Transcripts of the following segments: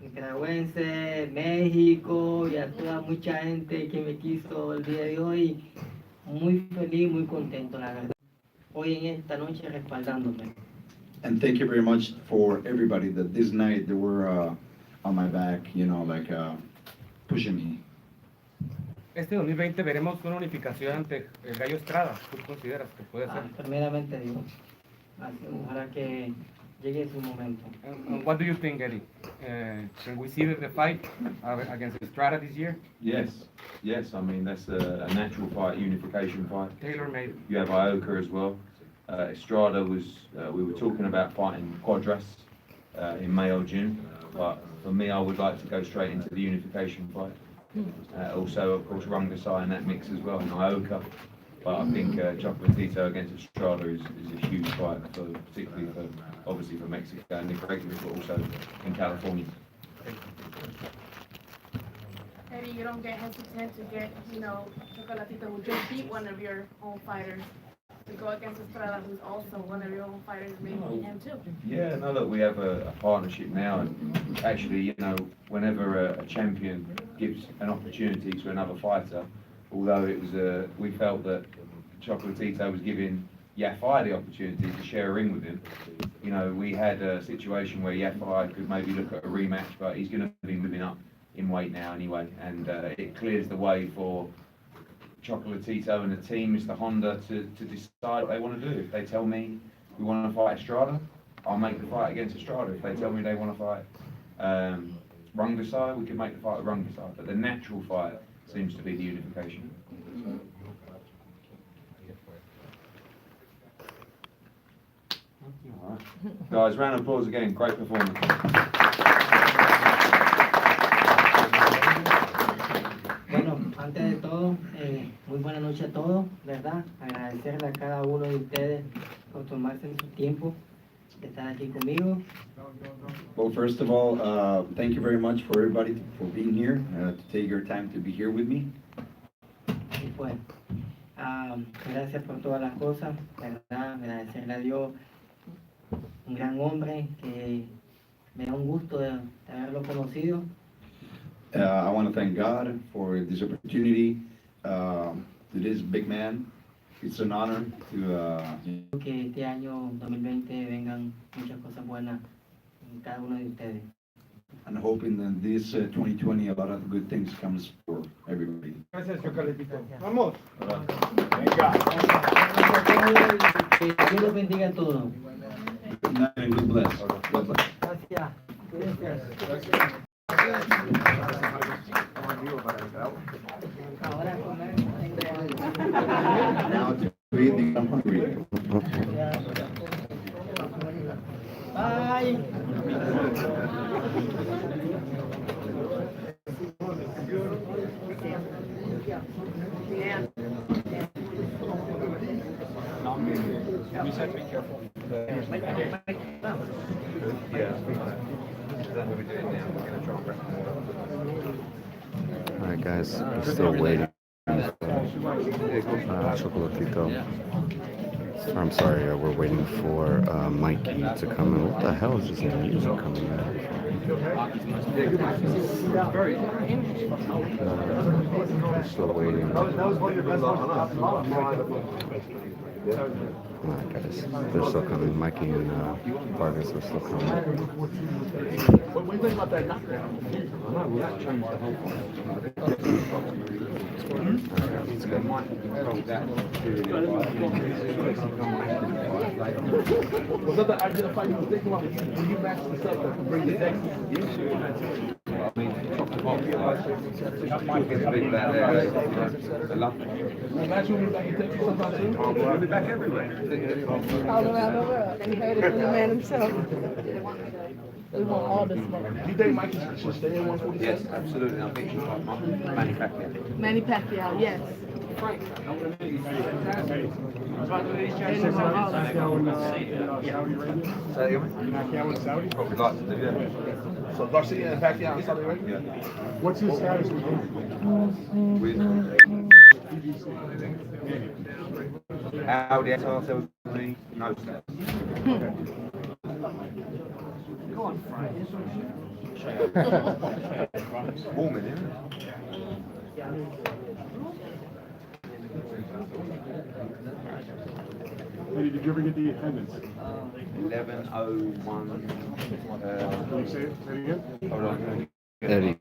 nicaragüense, México y a toda mucha gente que me quiso el día de hoy. Muy feliz, muy contento, la verdad. Hoy en esta noche respaldándome. And thank you very much for everybody that this night they were on my back, pushing me. Este 2020 veremos una unificación ante el Gallo Estrada. ¿Tú consideras que puede ser? Primeramente Dios. Ojalá que llegue su momento. What do you think, Eddie? Can we see the fight against Estrada this year? Yes. I mean, that's a natural fight, unification fight. Tailor-made. You have Ioka as well. Estrada was, we were talking about fighting Quadras in May or June, but for me, I would like to go straight into the unification fight. Also, of course, Rungasai in that mix as well, and Ioka. But I think Chocolatito against Estrada is a huge fight, particularly for, obviously for Mexico and Nicaragua, but also in California. Eddie, you don't get hesitant to get, Chocolatito, who just beat one of your own fighters, to go against Estrada, who's also one of your own fighters, maybe beat him too. Yeah, no, look, we have a partnership now, and actually, whenever a champion gives an opportunity to another fighter, although it was we felt that Chocolatito was giving Yafai the opportunity to share a ring with him. We had a situation where Yafai could maybe look at a rematch, but he's going to be moving up in weight now anyway, and it clears the way for Chocolatito and the team, Mr. Honda, to decide what they want to do. If they tell me we want to fight Estrada, I'll make the fight against Estrada. If they tell me they want to fight Rungasai, we can make the fight with Rungasai. But the natural fight seems to be the unification. All right. Guys, round of applause again. Great performance. Bueno, antes de todo, muy buena noche a todos, ¿verdad? Agradecerle a cada uno de ustedes por tomarse su tiempo de estar aquí conmigo. Well, first of all, thank you very much for everybody for being here, to take your time to be here with me. Y pues, gracias por todas las cosas, ¿verdad? Agradecerle a Dios, un gran hombre que me da un gusto de haberlo conocido. I want to thank God for this opportunity, to this big man. It's an honor to... Que este año 2020 vengan muchas cosas buenas en cada uno de ustedes. And hoping that this 2020 a lot of good things comes for everybody. Gracias, Chocolatito. Vamos. Venga. Que Dios los bendiga a todos. Good night and God bless. God bless. Gracias. Ahora comer. Now to breathe, I'm hungry. Bye. We said be careful. Alright guys, we're still waiting for Chocolatito. I'm sorry, we're waiting for Mikey to come in. What the hell is this music coming in? We're still waiting. Alright guys, they're still coming. Mikey and Vargas are still coming. Let's go. Was that the idea of fighting? You think about when you match this up, that bring the next Mike gets a big back there. They love it. Imagine when you take sometimes too. We'll be back everywhere. All around the world. And you heard it from the man himself. We want all the smoke. Do you think Mike should stay in 147? Yes, absolutely. I think she's like Manny Pacquiao. Manny Pacquiao, yes. Frank. Probably like to do, yeah. So Garcia and Pacquiao in Saudi Arabia? Yeah. What's his status with him? How the SR me knows that. Go on, Frank. Warm in here. Eddie, did you ever get the attendance? 11:01. Can you say it again? Hold on. Eddie,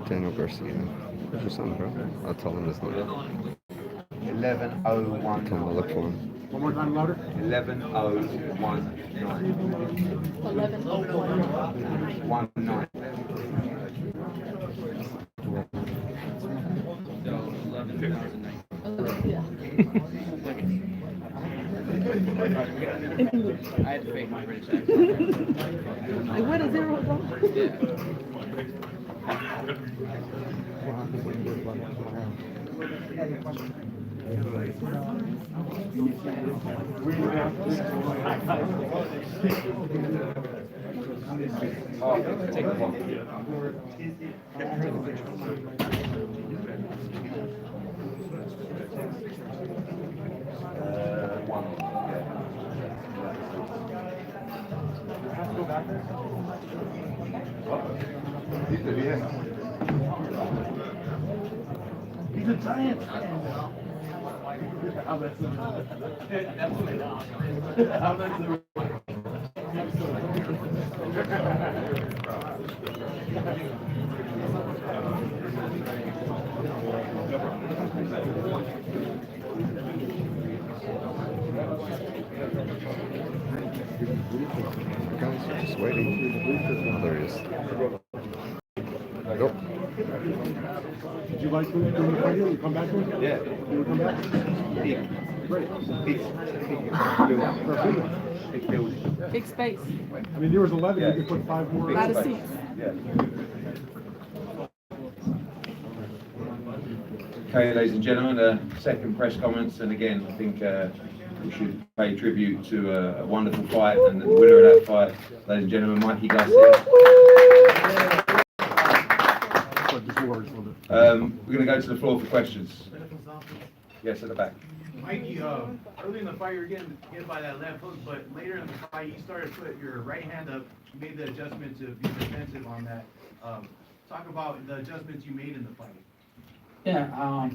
Daniel Garcia. Where's your son, bro? I'll tell him his name. 11:01. Tell him to look for him. One more time louder. 11:01. 19. I had to fake my British accent. Like, what is it wrong? Oh, take a walk. He's a giant. Guys, just waiting. Oh, there he is. Go. Did you like doing the fight here? You come back to it? Yeah. You would come back? Big building. Big space, I mean, there was 11, Yeah. you could put 5 more. a lot of seats. Yeah. Okay, ladies and gentlemen, second press comments, and again, I think we should pay tribute to a wonderful fight, and the winner of that fight, ladies and gentlemen, Mikey Garcia. Just more, just a little bit. We're going to go to the floor for questions. Yes, at the back. Mikey, early in the fight, you were getting hit by that left hook, but later in the fight, you started to put your right hand up. You made the adjustment to be defensive on that. Talk about the adjustments you made in the fight. Yeah,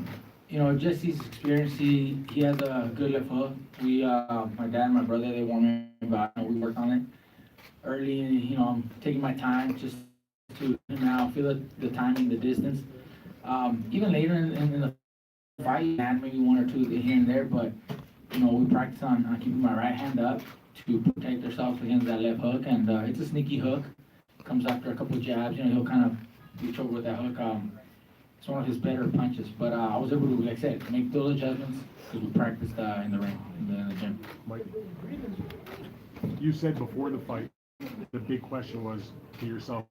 you know, just his experience, he has a good left hook. We, my dad and my brother, they warned me about it, we worked on it early, you know, I'm taking my time just to now feel the timing, the distance. Even later in the fight, I had maybe one or two here and there, but, you know, we practice on keeping my right hand up to protect ourselves against that left hook, and it's a sneaky hook. Comes after a couple of jabs, you know, he'll kind of reach over with that hook. It's one of his better punches, but I was able to, like I said, make those adjustments because we practiced in the ring, in the gym. Mike, you said before the fight, the big question was to yourself,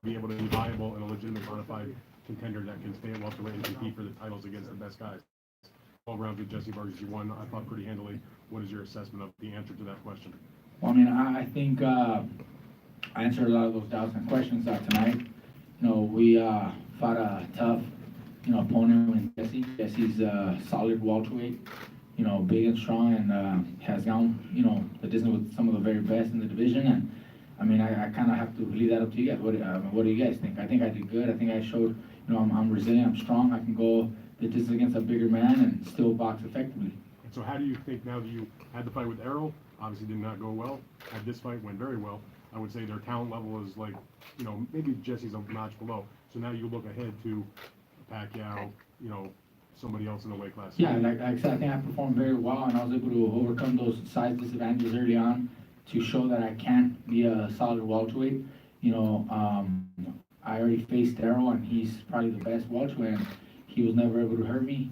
be able to be viable and a legitimate bona fide contender that can stay at welterweight and compete for the titles against the best guys. 12 rounds with Jesse Vargas, you won, I thought, pretty handily. What is your assessment of the answer to that question? Well, I mean, I think I answered a lot of those doubts and questions tonight. You know, we fought a tough, you know, opponent in Jesse. Jesse's a solid welterweight, you know, big and strong, and has gone, you know, the distance with some of the very best in the division. And I mean, I kind of have to leave that up to you guys. What do you guys think? I think I did good. I think I showed, you know, I'm resilient, I'm strong. I can go the distance against a bigger man and still box effectively. So how do you think now that you had the fight with Errol, obviously did not go well, had this fight, went very well, I would say their talent level is like, you know, maybe Jesse's a notch below. So now you look ahead to Pacquiao, you know, somebody else in the weight class. Yeah, like I said, I think I performed very well, and I was able to overcome those size disadvantages early on to show that I can be a solid welterweight. You know, I already faced Errol, and he's probably the best welterweight, and he was never able to hurt me.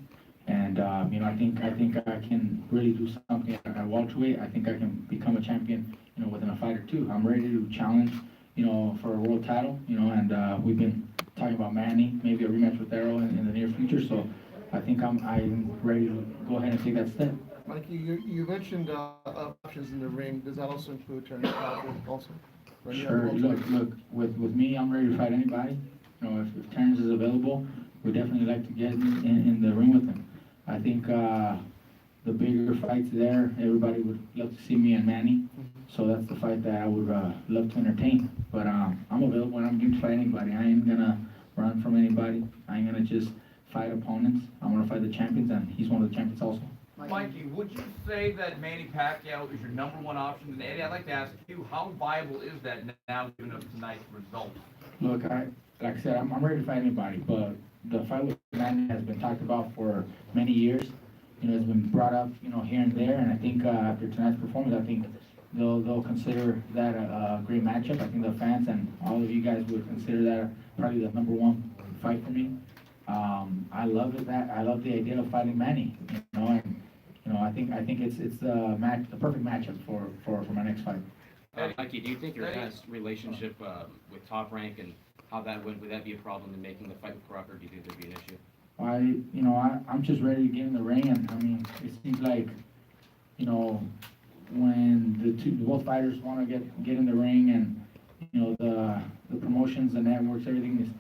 And you know, I think I can really do something at welterweight. I think I can become a champion, you know, within a fight or two. I'm ready to challenge, you know, for a world title, you know, and we've been talking about Manny, maybe a rematch with Errol in the near future. So I think I'm ready to go ahead and take that step. Mikey, you mentioned options in the ring. Does that also include turning Crawford also? Sure. Look. With me, I'm ready to fight anybody. You know, if Terrence is available, we'd definitely like to get in the ring with him. I think the bigger fights there, everybody would love to see me and Manny. So that's the fight that I would love to entertain. But I'm available and I'm game to fight anybody. I ain't gonna run from anybody. I ain't gonna just fight opponents. I want to fight the champions, and he's one of the champions also. Mikey, would you say that Manny Pacquiao is your number one option? And Eddie, I'd like to ask you, how viable is that now given up tonight's result? Look, like I said, I'm ready to fight anybody, but the fight with Manny has been talked about for many years. You know, it's been brought up, you know, here and there, and I think after tonight's performance, I think they'll consider that a great matchup. I think the fans and all of you guys would consider that probably the number one fight for me. I love the idea of fighting Manny, you know, and you know, I think it's the perfect matchup for my next fight. Mikey, do you think your guys' relationship with Top Rank and how that would that be a problem in making the fight with Crocker? Do you think there'd be an issue? I'm just ready to get in the ring, and I mean, it seems like, you know, when both fighters want to get in the ring, and you know the promotions, the networks, everything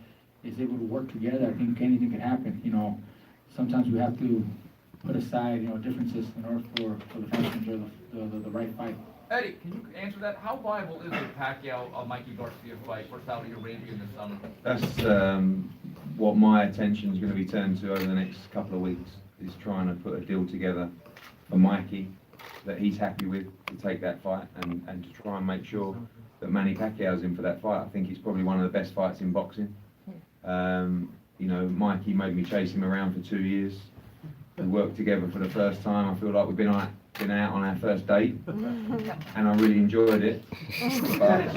is able to work together. I think anything can happen. You know, sometimes we have to put aside, you know, differences in order for the fans to enjoy the right fight. Eddie, can you answer that? How viable is the Pacquiao-Mikey Garcia fight for Saudi Arabia in the summer? That's what my attention is going to be turned to over the next couple of weeks, is trying to put a deal together for Mikey that he's happy with to take that fight, and to try and make sure that Manny Pacquiao's in for that fight. I think it's probably one of the best fights in boxing. You know, Mikey made me chase him around for 2 years. We worked together for the first time. I feel like we've been out on our first date, and I really enjoyed it. But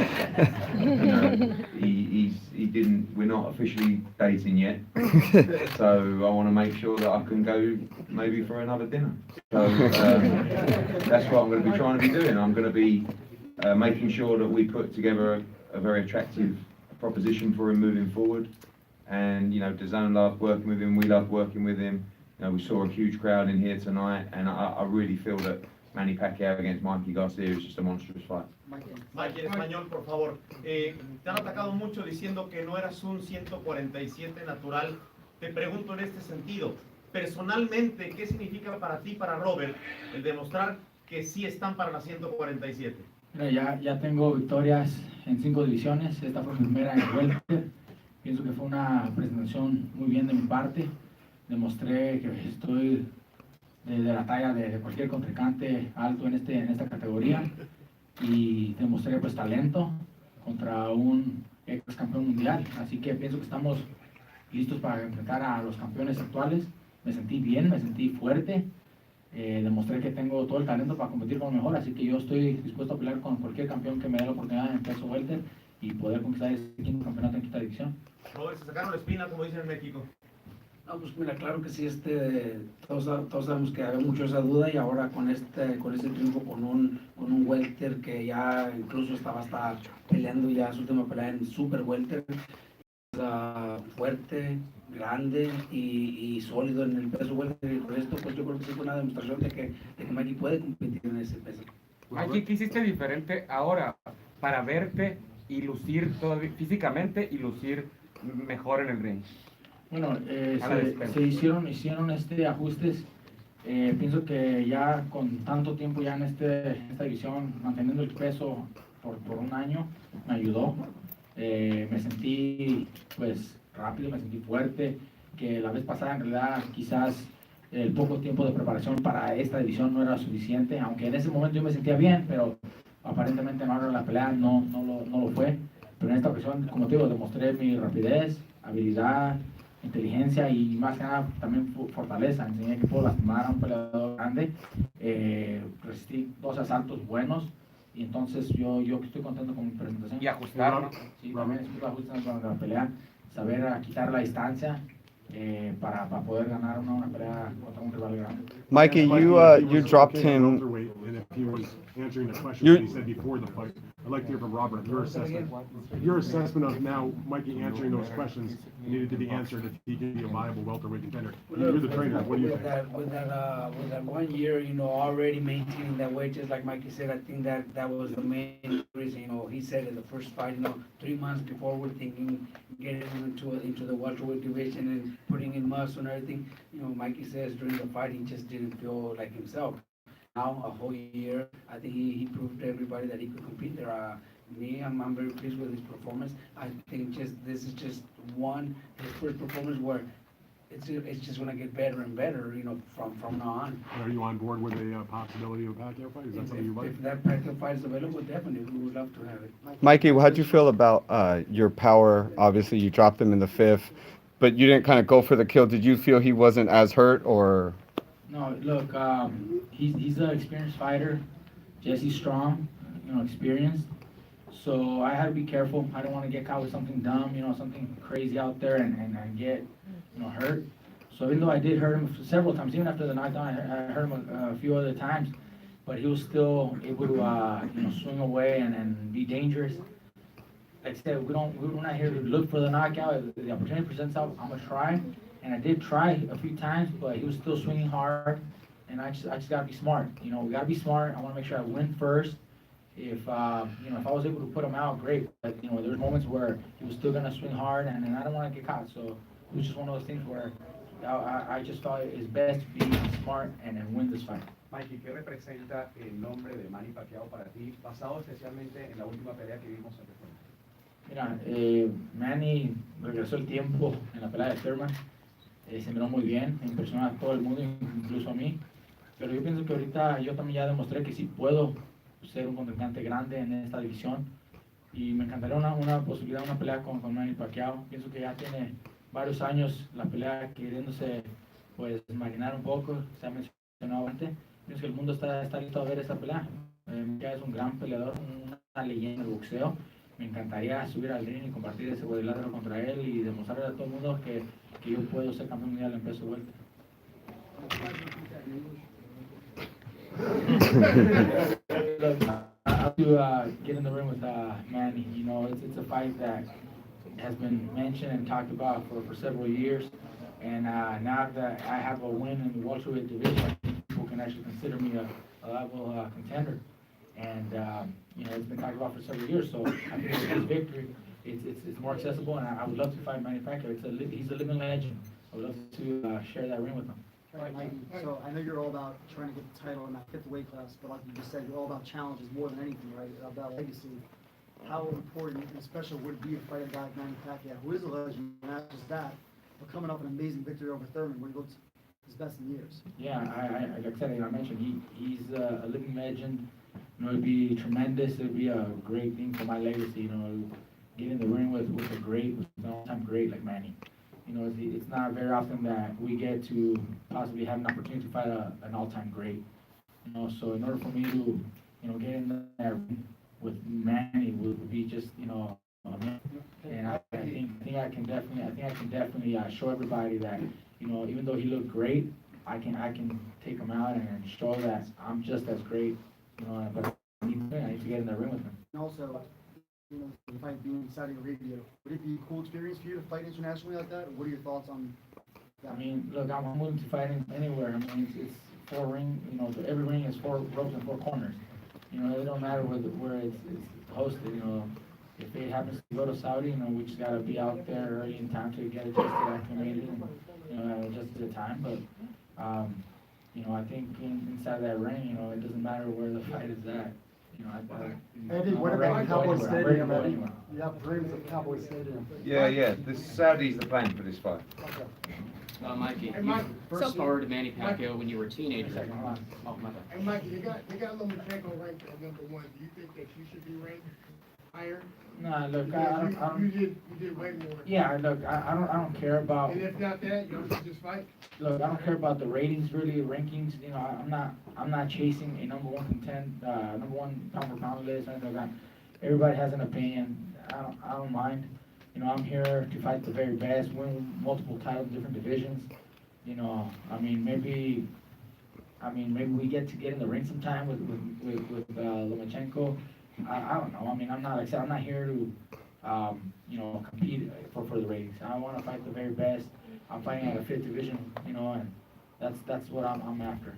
you know, he didn't. We're not officially dating yet, so I want to make sure that I can go maybe for another dinner. So that's what I'm going to be trying to be doing. I'm going to be making sure that we put together a very attractive proposition for him moving forward. And you know, DAZN loved working with him. We loved working with him. You know, we saw a huge crowd in here tonight, and I really feel that Manny Pacquiao against Mikey Garcia is just a monstrous fight. Mikey, en español, por favor. Te han atacado mucho diciendo que no eras un 147 natural. Te pregunto en este sentido, personalmente, ¿qué significa para ti, para Robert, el demostrar que sí están para la 147? Mira, ya tengo victorias en 5 divisiones. Esta fue mi primera en welter. Pienso que fue una presentación muy bien de mi parte. Demostré que estoy de la talla de cualquier contrincante alto en esta categoría, y demostré pues talento contra un ex campeón mundial. Así que pienso que estamos listos para enfrentar a los campeones actuales. Me sentí bien, me sentí fuerte, demostré que tengo todo el talento para competir con lo mejor, así que yo estoy dispuesto a pelear con cualquier campeón que me dé la oportunidad en peso welter y poder conquistar ese quinto campeonato en quinta división. Robert, se sacaron la espina, como dicen en México. No, pues mira, claro que sí, todos sabemos que había mucho esa duda, y ahora con este triunfo con un welter que ya incluso estaba peleando ya su última pelea en super welter, fuerte, grande y sólido en el peso welter, y con esto pues yo creo que sí fue una demostración de que Mikey puede competir en ese peso. Mikey, ¿qué hiciste diferente ahora para verte y lucir físicamente y lucir mejor en el ring? Bueno, se hicieron ajustes. Pienso que ya con tanto tiempo ya en esta división, manteniendo el peso por un año, me ayudó. Me sentí pues rápido, me sentí fuerte, que la vez pasada en realidad quizás el poco tiempo de preparación para esta división no era suficiente, aunque en ese momento yo me sentía bien, pero aparentemente en la hora de la pelea no lo fue. Pero en esta ocasión, como te digo, demostré mi rapidez, habilidad, inteligencia y más que nada también fortaleza. Enseñé que puedo lastimar a un peleador grande, resistí 2 asaltos buenos, y entonces yo estoy contento con mi presentación. Y ajustar, ¿no? Sí, también estuve ajustando durante la pelea, saber quitar la distancia para poder ganar una pelea contra un rival grande. Mikey, you dropped him. And if he was answering the question that he said before the fight, I'd like to hear from Robert, your assessment of now Mikey answering those questions needed to be answered if he can be a viable welterweight contender. You're the trainer, what do you think? With that 1 year, you know, already maintaining that weight, just like Mikey said, I think that was the main reason. You know, he said in the first fight, you know, 3 months before we're thinking getting into the welterweight division and putting in muscle and everything. You know, Mikey says during the fight he just didn't feel like himself. now, a whole year. I think he proved to everybody that he could compete there. I'm very pleased with his performance. I think this is just his first performance where it's just gonna get better and better, from now on. Are you on board with a possibility of a Pacquiao fight? Is that something you like? If that Pacquiao fight is available, definitely, we would love to have it. Mikey, how'd you feel about your power? Obviously, you dropped him in the fifth, but you didn't kind of go for the kill. Did you feel he wasn't as hurt, or? No, look, he's an experienced fighter. Jesse's strong, experienced. So I had to be careful. I don't want to get caught with something dumb, something crazy out there and get, hurt. So even though I did hurt him several times, even after the knockdown, I hurt him a few other times, but he was still able to, swing away and be dangerous. Like I said, we're not here to look for the knockout. If the opportunity presents out, I'm gonna try. And I did try a few times, but he was still swinging hard. And I just gotta be smart. We gotta be smart. I wanna make sure I win first. If I was able to put him out, great. But there's moments where he was still gonna swing hard, and I don't want to get caught. So it was just one of those things where I just thought it's best to be smart and win this fight. Mikey, ¿qué representa el nombre de Manny Pacquiao para ti, basado especialmente en la última pelea que vimos en Reforma? Mira, Manny regresó el tiempo en la pelea de Thurman. Se miró muy bien, me impresionó a todo el mundo, incluso a mí. Pero yo pienso que ahorita yo también ya demostré que sí puedo ser un contrincante grande en esta división. Y me encantaría una posibilidad, una pelea con Manny Pacquiao. Pienso que ya tiene varios años la pelea queriéndose pues marinar un poco, se ha mencionado antes. Pienso que el mundo está listo a ver esta pelea. Ya es un gran peleador, una leyenda del boxeo. Me encantaría subir al ring y compartir ese cuadrilátero contra él y demostrarle a todo el mundo que yo puedo ser campeón mundial en peso welter. I have to get in the ring with Manny. It's a fight that has been mentioned and talked about for several years. And now that I have a win in the welterweight division, people can actually consider me a level contender. And it's been talked about for several years. So I think with his victory, it's more accessible. And I would love to fight Manny Pacquiao. He's a living legend. I would love to share that ring with him. All right, Mikey, so I know you're all about trying to get the title in that fifth weight class, but like you just said, you're all about challenges more than anything, right? About legacy. How important and special would it be to fight a guy like Manny Pacquiao, who is a legend, and not just that, but coming off an amazing victory over Thurman, where he looked his best in years? Yeah, like I said, I mentioned, he's a living legend. It'd be tremendous. It'd be a great thing for my legacy, get in the ring with a great, with an all-time great like Manny. It's not very often that we get to possibly have an opportunity to fight an all-time great. So in order for me to, get in there with Manny would be just, and I think I can definitely show everybody that, even though he looked great, I can take him out and show that I'm just as great, but I need to get in the ring with him. And also, the fight being in Saudi Arabia, would it be a cool experience for you to fight internationally like that? Or what are your thoughts on that? I mean, look, I'm willing to fight anywhere. I mean, it's 4 ring, every ring is 4 ropes and 4 corners. It don't matter where it's hosted, if it happens to go to Saudi, we just gotta be out there early in time to get adjusted, acclimated, and adjust to the time. But, I think inside that ring, it doesn't matter where the fight is at. Eddie, what about Cowboy Stadium, Eddie? You have dreams of Cowboy Stadium. Yeah. The Saudis are playing for this fight. Mikey, you first sparred Manny Pacquiao when you were a teenager. Oh, my bad. Hey, Mikey, they got Lomachenko ranked at number 1. Do you think that you should be ranked higher? Nah, look, You did way more. Yeah, look, I don't care about. And if not that, you should just fight. Look, I don't care about the ratings, really, rankings. I'm not chasing a number 1 pound for pound list. Or anything like that. Everybody has an opinion. I don't mind. I'm here to fight the very best, win multiple titles in different divisions. Maybe we get in the ring sometime with Lomachenko. I don't know. I'm not here to, compete for the ratings. I want to fight the very best. I'm fighting at a 5th division, and that's what I'm after.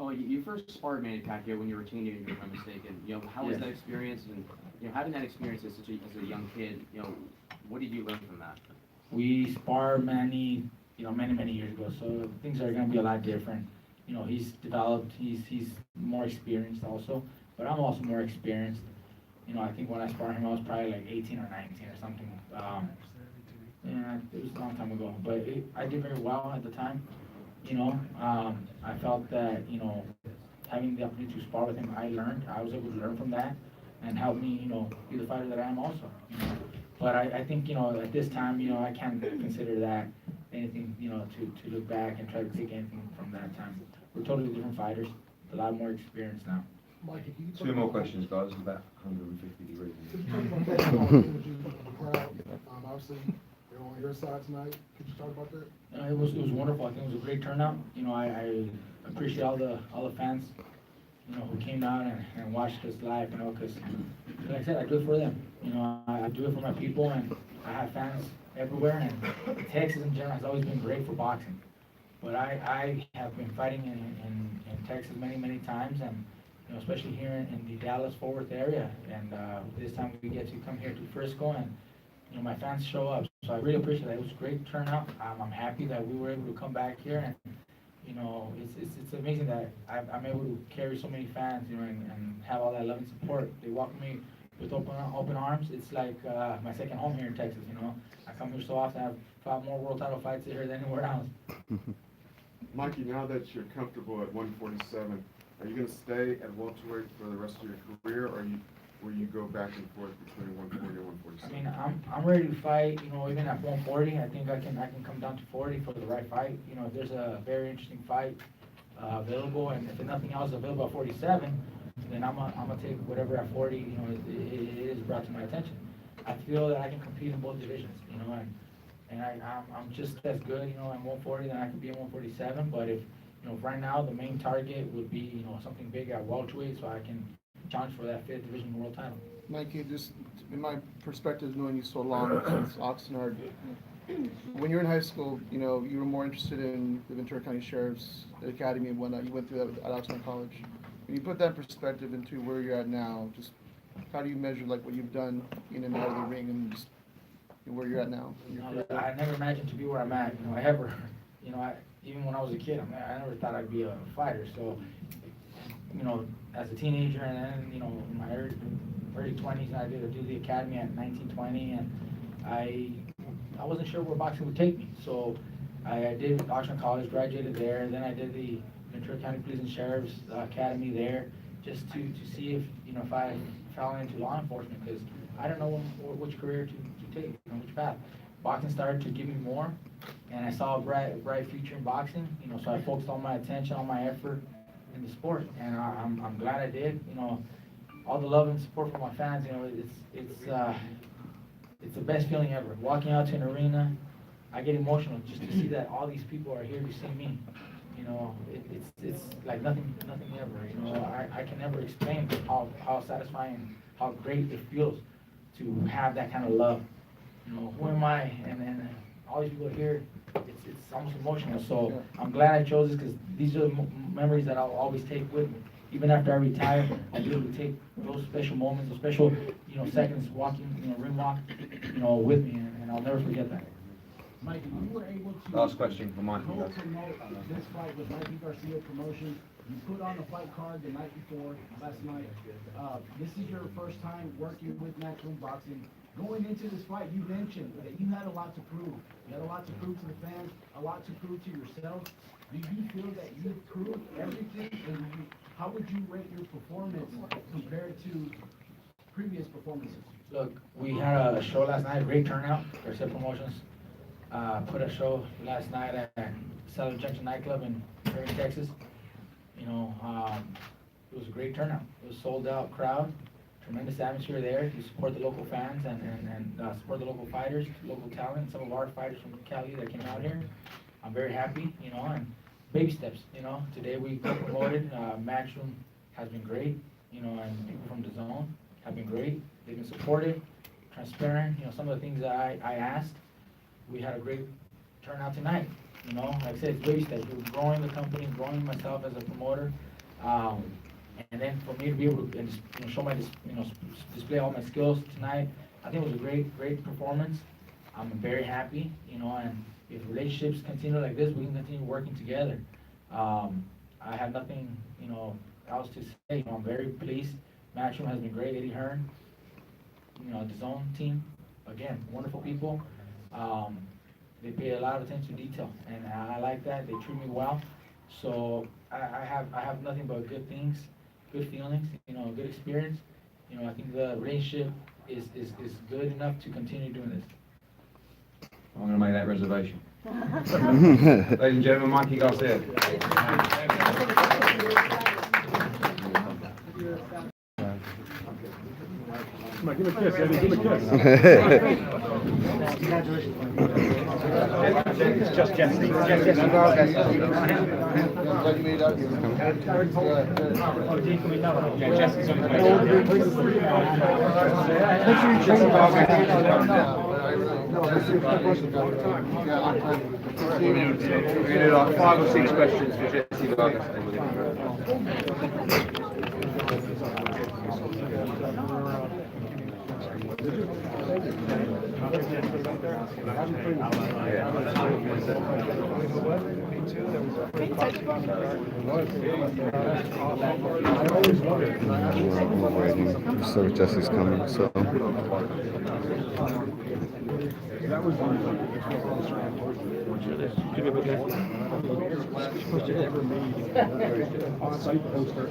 Oh, you first sparred Manny Pacquiao when you were a teenager, if I'm mistaken. How was that experience? And having that experience as a young kid, what did you learn from that? We sparred Manny, many years ago, so things are going to be a lot different. you know, he's developed, he's more experienced also, but I'm also more experienced. You know, I think when I sparred him, I was probably like 18 or 19 or something. Yeah, it was a long time ago, but I did very well at the time. You know, I felt that, you know, having the opportunity to spar with him, I was able to learn from that and help me, you know, be the fighter that I am also, you know. But I think, you know, at this time, you know, I can't consider that anything, you know, to look back and try to take anything from that time. We're totally different fighters, a lot more experience now. Mikey, can you talk Two more about- questions, guys, about 150 degrees. Could you talk about that energy with the crowd? Obviously, they're on your side tonight. Could you talk about that? It was wonderful. I think it was a great turnout. You know, I appreciate all the fans, you know, who came down and watched us live. You know, because like I said, I do it for them. You know, I do it for my people, and I have fans everywhere. And Texas in general has always been great for boxing. But I have been fighting in Texas many times, and you know, especially here in the Dallas-Fort Worth area. And this time we get to come here to Frisco, and you know, my fans show up. So I really appreciate that. It was a great turnout. I'm happy that we were able to come back here, and you know, it's amazing that I'm able to carry so many fans, you know, and have all that love and support. They welcome me with open arms. It's like my second home here in Texas. You know, I come here so often. I've fought more world title fights here than anywhere else. Mikey, now that you're comfortable at 147, are you going to stay at welterweight for the rest of your career, or will you go back and forth between 140 and 147? I mean, I'm ready to fight. You know, even at 140, I think I can come down to 40 for the right fight. You know, if there's a very interesting fight available, and if nothing else available at 47, then I'm gonna take whatever at 40. You know, it is brought to my attention. I feel that I can compete in both divisions. You know, and I'm just as good, you know, at 140 than I can be at 147. But if, you know, right now the main target would be, you know, something big at welterweight, so I can challenge for that 5th division world title. Mikey, just in my perspective, knowing you so long since Oxnard, when you were in high school, you know, you were more interested in the Ventura County Sheriff's Academy and whatnot. You went through that at Oxnard College. When you put that in perspective into where you're at now, just how do you measure like what you've done in and out of the ring and just where you're at now? I never imagined to be where I'm at, you know, you know, even when I was a kid, I never thought I'd be a fighter. So, you know, as a teenager and then, you know, in my early 20s, I did do the academy at 19, 20, and I wasn't sure where boxing would take me. So I did Oxnard College, graduated there, then I did the Ventura County Police and Sheriff's Academy there, just to see if, you know, if I fell into law enforcement, because I don't know which career to take, you know, which path. Boxing started to give me more, and I saw a bright future in boxing, you know, so I focused all my attention, all my effort in the sport, and I'm glad I did. You know, all the love and support from my fans, you know, it's the best feeling ever. Walking out to an arena, I get emotional just to see that all these people are here to see me. You know, it's like nothing ever. You know, I can never explain how satisfying, how great it feels to have that kind of love. You know, who am I? And all these people here, it's almost emotional. So I'm glad I chose this, because these are the memories that I'll always take with me. Even after I retire, I'll be able to take those special moments, those special, you know, seconds walking, you know, ring walk, you know, with me, and I'll never forget that. Mikey, you were able to. Last question for Mikey. Co-promote this fight with Mikey Garcia Promotion. You put on the fight card the night before, last night. This is your first time working with Matchroom Boxing. Going into this fight, you mentioned that you had a lot to prove. You had a lot to prove to the fans, a lot to prove to yourself. Do you feel that you've proved everything? And how would you rate your performance compared to previous performances? Look, we had a show last night, great turnout. Garcia Promotions put a show last night at Cellar Junction nightclub in Perry, Texas. You know, it was a great turnout. It was a sold out crowd, tremendous atmosphere there to support the local fans and support the local fighters, local talent, some of our fighters from Cali that came out here. I'm very happy, you know, and baby steps, you know. Today we promoted, Matchroom has been great, you know, and people from the zone have been great. They've been supportive, transparent, you know, some of the things that I asked. We had a great turnout tonight, you know. Like I said, it's baby steps. We're growing the company, growing myself as a promoter. And then for me to be able to, you know, show my, you know, display all my skills tonight, I think it was a great performance. I'm very happy, you know, and if relationships continue like this, we can continue working together. I have nothing, else to say. I'm very pleased. Matchroom has been great. Eddie Hearn, the zone team, again, wonderful people. They pay a lot of attention to detail, and I like that. They treat me well. So I have nothing but good things, good feelings, good experience. I think the relationship is good enough to continue doing this. I'm going to make that reservation. Ladies and gentlemen, Mikey Garcia. Come on, give him a kiss, Eddie, give him a kiss. It's just Jesse. Jesse's on his We're going to do like 5 or 6 questions for Jesse Vargas. We're waiting. So Jesse's coming. So. That was one on-site poster.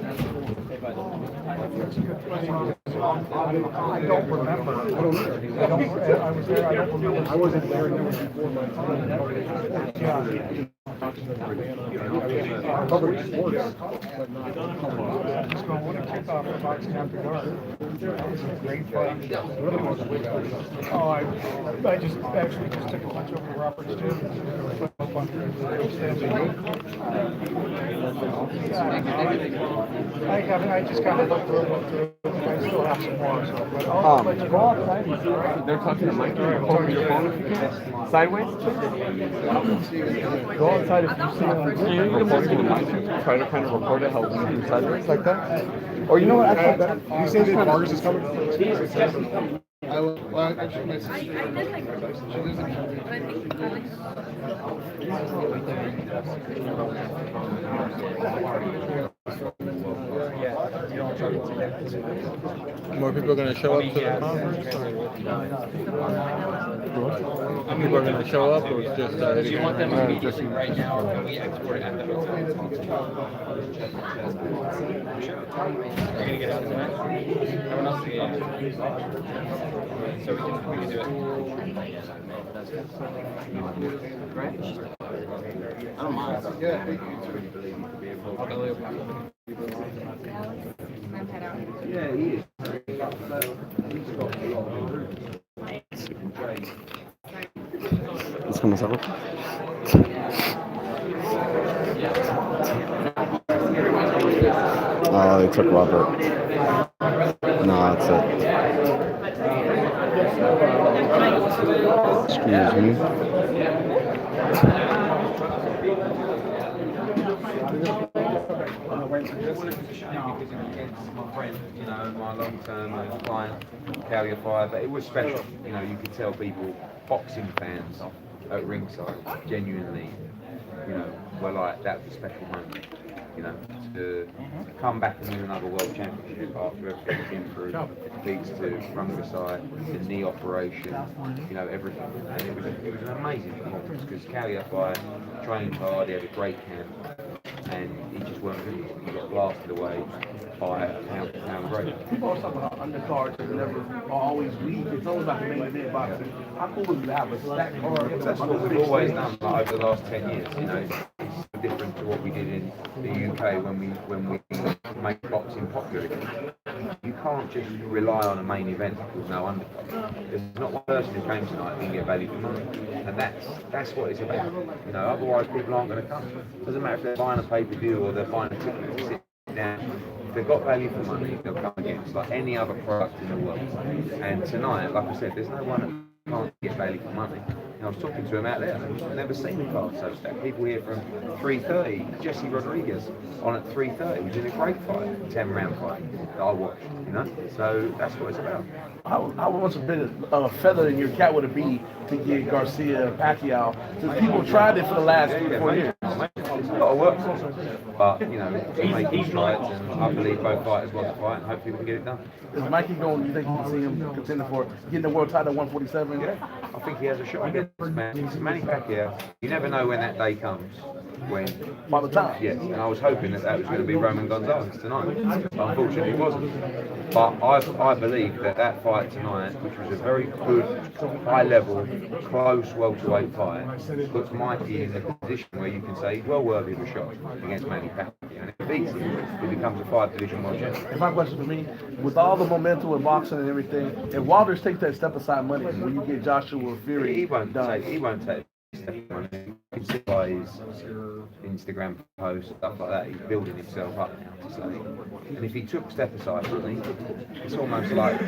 I don't remember. I was there. I don't remember. I wasn't there. That was before my time. Yeah. I covered sports, but not. So I want to kick off the boxing after dark. That was a great fight. Oh, I just actually just took a punch over to Robert's too. I just kind of looked through. I still have some more. So, but you go outside. They're talking to Mikey. Hold your phone sideways. Go outside if you see them. Try to kind of record it, help them sideways like that. Or you know what? You say that Vargas is coming? Well, actually, my sister, she lives in but I think More people are going to show up to the conference? People are going to show up, or it's just... Do you want them immediately right now, or can we export it at the hotel? You're going to get out tonight? Everyone else to get so we can do it. Right? I don't mind. Yeah, thank you. Yeah, he is. ¿Es comenzado? Oh, they took Robert. No, that's it. Excuse me. My friend, my long-term client, Carrier Fire, but it was special. You could tell people, boxing fans at ringside, genuinely, were like, that was a special moment. To come back and win another world championship after everything he's been through, leads to fungicide, the knee operation, everything. And it was an amazing performance because Carrier Fire trained hard, he had a great camp, and he just weren't good. He got blasted away by a pound break. People always talk about undercards and never always weak. It's always about the main event boxing. How cool is that? But that card, that's what we've always done over the last 10 years. It's different to what we did in the UK when we make boxing popular again. You can't just rely on a main event with no undercard. There's not one person who came tonight who can get value for money, and that's what it's about. Otherwise people aren't going to come. It doesn't matter if they're buying a pay-per-view or they're buying a ticket to sit down. If they've got value for money, they'll come again. It's like any other product in the world. And tonight, like I said, there's no one that can't get value for money. And I was talking to him out there. I've never seen a card so stacked. People here from 3:30. Jesse Rodriguez on at 3:30. He was in a great fight, 10-round fight that I watched. You know, so that's what it's about. How much of a feather in your cap would it be to get Garcia Pacquiao? Because people tried it for the last 4 years. It's a lot of work, but you know, we're making strides, and I believe both fighters want to fight, and hopefully we can get it done. Is Mikey going? You think you can see him contending for getting the world title at 147? Yeah, I think he has a shot against Manny Pacquiao. You never know when that day comes. When by the time. Yes, and I was hoping that was going to be Roman Gonzalez tonight, but unfortunately it wasn't. But I believe that fight tonight, which was a very good, high-level, close welterweight fight, puts Mikey in a position where you can say he's well worthy of a shot against Manny Pacquiao. And if he beats him, he becomes a 5-division world champion. And my question for me, with all the momentum with boxing and everything, if Walters takes that step aside money, will you get Joshua Fury? He won't take. You can see by his Instagram posts, stuff like that, he's building himself up now to say. And if he took step aside money, it's almost like,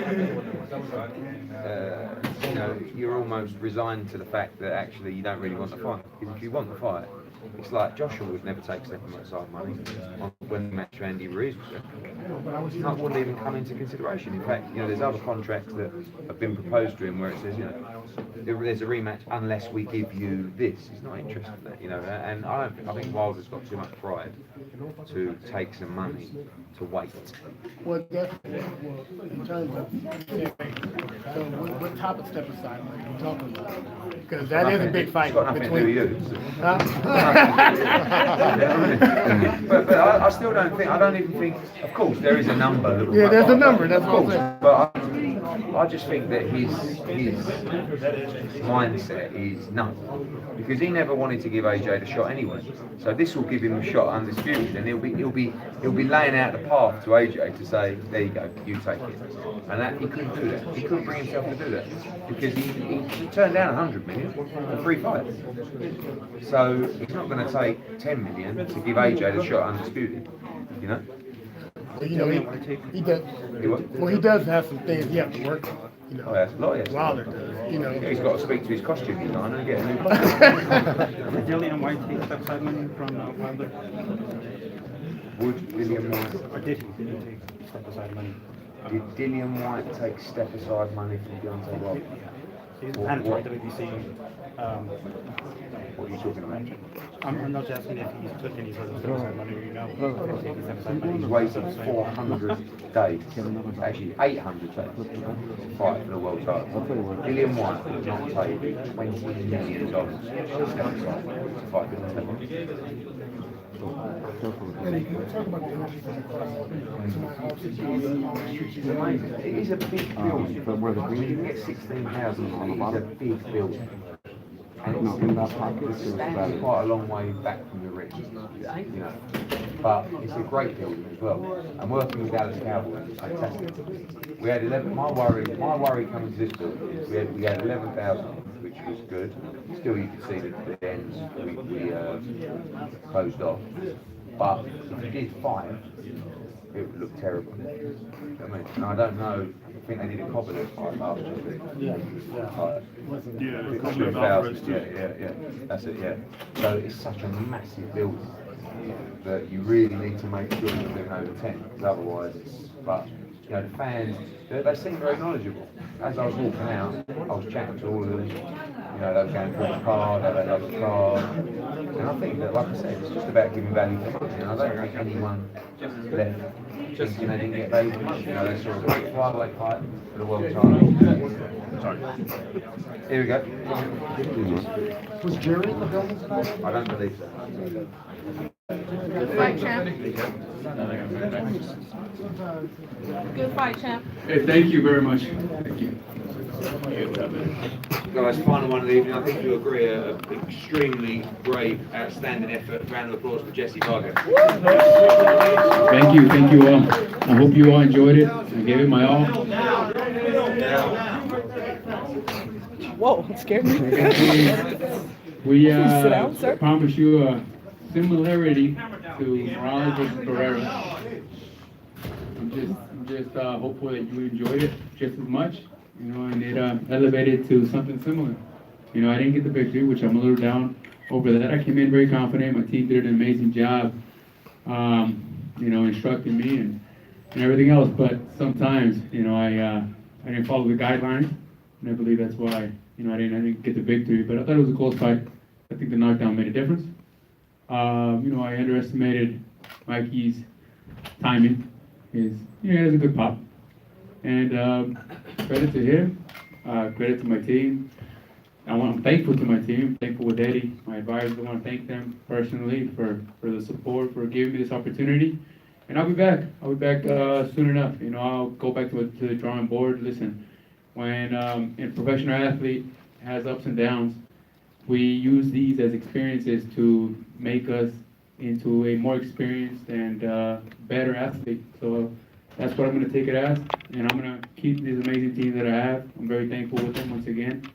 you know, you're almost resigned to the fact that actually you don't really want the fight. Because if you want the fight, it's like Joshua would never take step aside money when the match for Andy Ruiz was there. That wouldn't even come into consideration. In fact, you know, there's other contracts that have been proposed to him where it says, you know, there's a rematch unless we give you this. He's not interested in that, you know. And I think Wilder's got too much pride to take some money to wait. Well, definitely. Well, in terms of, so what type of step aside are you talking about? Because that is a big fight between you. But I still don't think. I don't even think. Of course, there is a number. That yeah, there's a number. That's what I'm saying. But I just think that his mindset is no, because he never wanted to give AJ the shot anyway. So this will give him a shot undisputed, and he'll be laying out the path to AJ to say, there you go, you take it. And that he couldn't do that. He couldn't bring himself to do that because he turned down 100 million for 3 fights. So he's not going to take 10 million to give AJ the shot undisputed. You know. Well, you know, he does. Well, he does have some things he has to work on. You know, Wilder does. You know, he's got to speak to his costume designer and get a new. Did Dillian White take step aside money from Wilder? Would Dillian White? Or did he take step aside money? Did Dillian White take step aside money from Deontay Wilder? It's mandatory WBC. What are you talking about? I'm not just asking if he took any sort of step aside money, or you know, taking step aside money. He's waited 400 days, actually 800 days, to fight for the world title. Dillian White would not take $20 million to fight for the title. And can we talk about the energy from the crowd? It is a big building. When you get 16,000, it's a big building. And it's standing quite a long way back from the ring, you know. But it's a great building as well. And working with Dallas Cowboys is fantastic. We had 11. My worry coming to this building is we had 11,000, which was good. Still, you could see that the ends we closed off. But if you did 5, it would look terrible. You know what I mean? And I don't know. I think they did a Covenant fight last year. Yeah. That's it. Yeah. So it's such a massive building that you really need to make sure you're doing over 10, because otherwise it's. But you know, the fans, they seem very knowledgeable. As I was walking out, I was chatting to all of them. You know, they were going for the card, they love the card. And I think that, like I said, it's just about giving value for money. And I don't think anyone left thinking they didn't get value for money. You know, they saw a great flyweight fight for the world title. Sorry. Here we go. Was Jerry in the building tonight? I don't believe so. Good fight, champ. Good fight, champ. Hey, thank you very much. Thank you. Guys, final one of the evening. I think you agree, an extremely brave, outstanding effort. Round of applause for Jesse Vargas. Thank you all. I hope you all enjoyed it. I gave it my all. Whoa, it scared me. We Sit down, sir. promise you a similarity to Morales versus Pereira. I'm just hopeful that you enjoyed it just as much, you know, and it elevated to something similar. You know, I didn't get the victory, which I'm a little down over that. I came in very confident. My team did an amazing job, you know, instructing me and everything else. But sometimes, you know, I didn't follow the guidelines, and I believe that's why, you know, I didn't get the victory. But I thought it was a close fight. I think the knockdown made a difference. You know, I underestimated Mikey's timing. He has a good pop. And credit to him, credit to my team. I'm thankful to my team, thankful with Eddie, my advisors. I want to thank them personally for the support, for giving me this opportunity. And I'll be back. I'll be back soon enough. You know, I'll go back to the drawing board. Listen, when a professional athlete has ups and downs, we use these as experiences to make us into a more experienced and better athlete. So that's what I'm going to take it as, and I'm going to keep this amazing team that I have. I'm very thankful with them once again.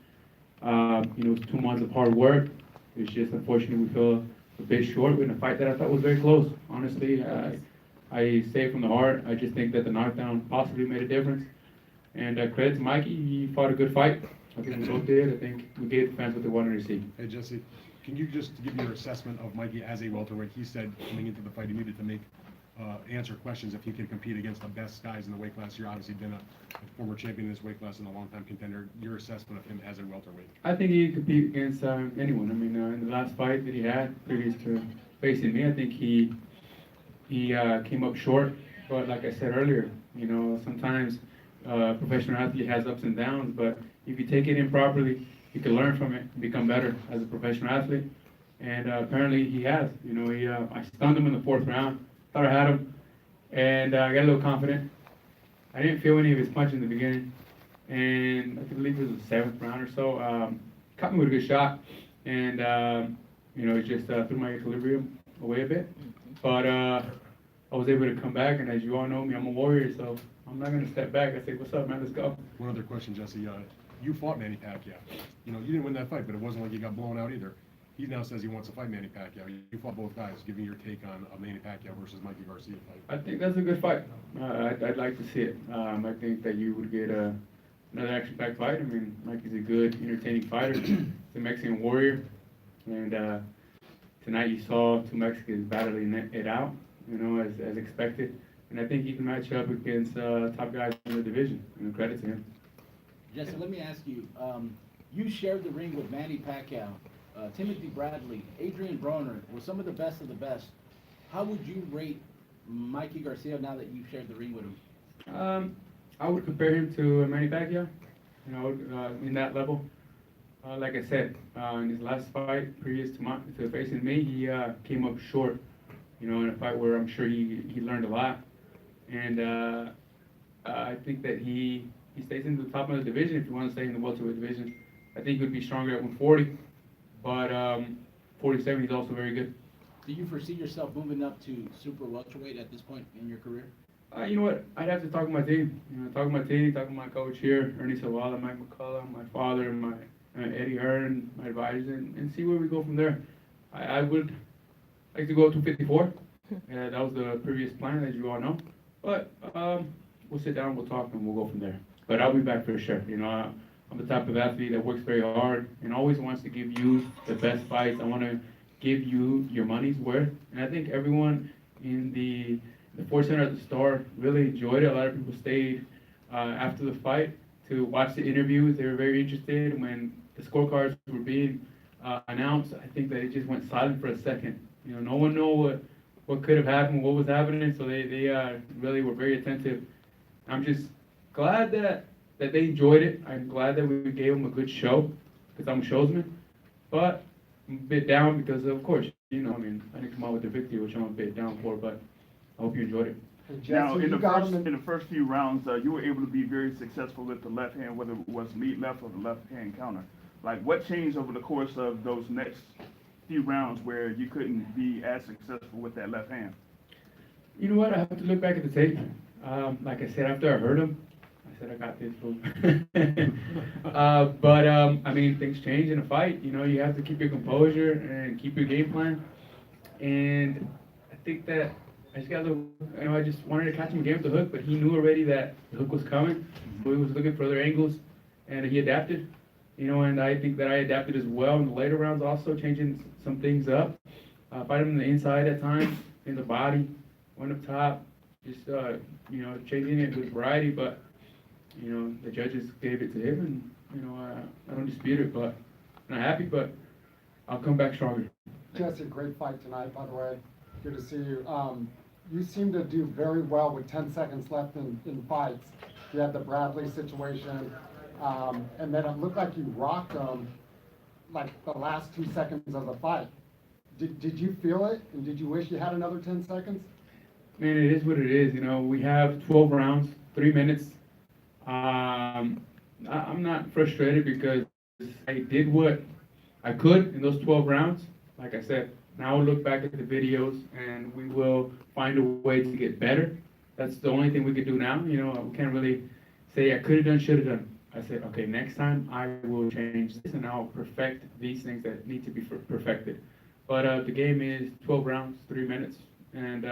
You know, it's 2 months of hard work. It's just unfortunately we fell a bit short in a fight that I thought was very close. Honestly, I say it from the heart. I just think that the knockdown possibly made a difference. And credit to Mikey, he fought a good fight. I think we both did. I think we gave the fans what they wanted to see. Hey Jesse, can you just give your assessment of Mikey as a welterweight? He said coming into the fight he needed to make answer questions if he could compete against the best guys in the weight class. You're obviously been a former champion in this weight class and a long-time contender. Your assessment of him as a welterweight? I think he could compete against anyone. I mean, in the last fight that he had previous to facing me, I think he came up short. But like I said earlier, you know, sometimes professional athlete has ups and downs, but if you take it in properly, you can learn from it and become better as a professional athlete. And apparently he has. You know, I stunned him in the 4th round. Thought I had him, and I got a little confident. I didn't feel any of his punch in the beginning, and I believe it was the 7th round or so. Caught me with a good shot, and you know, it just threw my equilibrium away a bit. But I was able to come back, and as you all know me, I'm a warrior, so I'm not gonna step back. I say, "What's up, man? Let's go." One other question, Jesse. You fought Manny Pacquiao. You know, you didn't win that fight, but it wasn't like you got blown out either. He now says he wants to fight Manny Pacquiao. You fought both guys. Give me your take on a Manny Pacquiao versus Mikey Garcia fight. I think that's a good fight. I'd like to see it. I think that you would get another action-packed fight. I mean, Mikey's a good, entertaining fighter. He's a Mexican warrior. And tonight you saw 2 Mexicans battling it out, you know, as expected. And I think he can match up against top guys in the division. And credit to him. Jesse, let me ask you, you shared the ring with Manny Pacquiao. Timothy Bradley, Adrian Broner were some of the best of the best. How would you rate Mikey Garcia now that you've shared the ring with him? I would compare him to Manny Pacquiao, you know, in that level. Like I said, in his last fight, previous to facing me, he came up short, you know, in a fight where I'm sure he learned a lot. And I think that he stays in the top of the division if you want to stay in the welterweight division. I think he would be stronger at 140. But 47, he's also very good. Do you foresee yourself moving up to super welterweight at this point in your career? You know what? I'd have to talk to my team. You know, talk to my team, talk to my coach here, Ernie Zavala, Mike McCullough, my father, my Eddie Hearn, my advisors, and see where we go from there. I would like to go up to 54. That was the previous plan, as you all know. But we'll sit down, we'll talk, and we'll go from there. But I'll be back for sure. You know, I'm the type of athlete that works very hard and always wants to give you the best fights. I want to give you your money's worth. And I think everyone in the Sports Center at the Star really enjoyed it. A lot of people stayed after the fight to watch the interviews. They were very interested. When the scorecards were being announced, I think that it just went silent for a second. You know, no one knew what could have happened, what was happening, so they really were very attentive. I'm just glad that they enjoyed it. I'm glad that we gave them a good show, because I'm a showsman. But I'm a bit down because, of course, you know, I mean, I didn't come out with the victory, which I'm a bit down for, but I hope you enjoyed it. Now, in the first few rounds, you were able to be very successful with the left hand, whether it was lead left or the left hand counter. Like, what changed over the course of those next few rounds where you couldn't be as successful with that left hand? You know what? I have to look back at the tape. Like I said, after I heard him, I said I got this fool. But I mean, things change in a fight. You know, you have to keep your composure and keep your game plan. And I think that I just got a little, you know, I just wanted to catch him again with the hook, but he knew already that the hook was coming. So he was looking for other angles, and he adapted. you know, and I think that I adapted as well in the later rounds, also changing some things up. Fight him in the inside at times, in the body, one up top, just, you know, changing it with variety, but, you know, the judges gave it to him, and, you know, I don't dispute it, but I'm not happy, but I'll come back stronger. Jesse, great fight tonight, by the way. Good to see you. You seem to do very well with 10 seconds left in fights. You had the Bradley situation, and then it looked like you rocked him like the last 2 seconds of the fight. Did you feel it, and did you wish you had another 10 seconds? Man, it is what it is, you know, we have 12 rounds, 3 minutes. I'm not frustrated because I did what I could in those 12 rounds. Like I said, now we'll look back at the videos and we will find a way to get better. That's the only thing we can do now. You know, we can't really say I could have done, should have done. I said, okay, next time I will change this and I'll perfect these things that need to be perfected. But the game is 12 rounds, 3 minutes. And,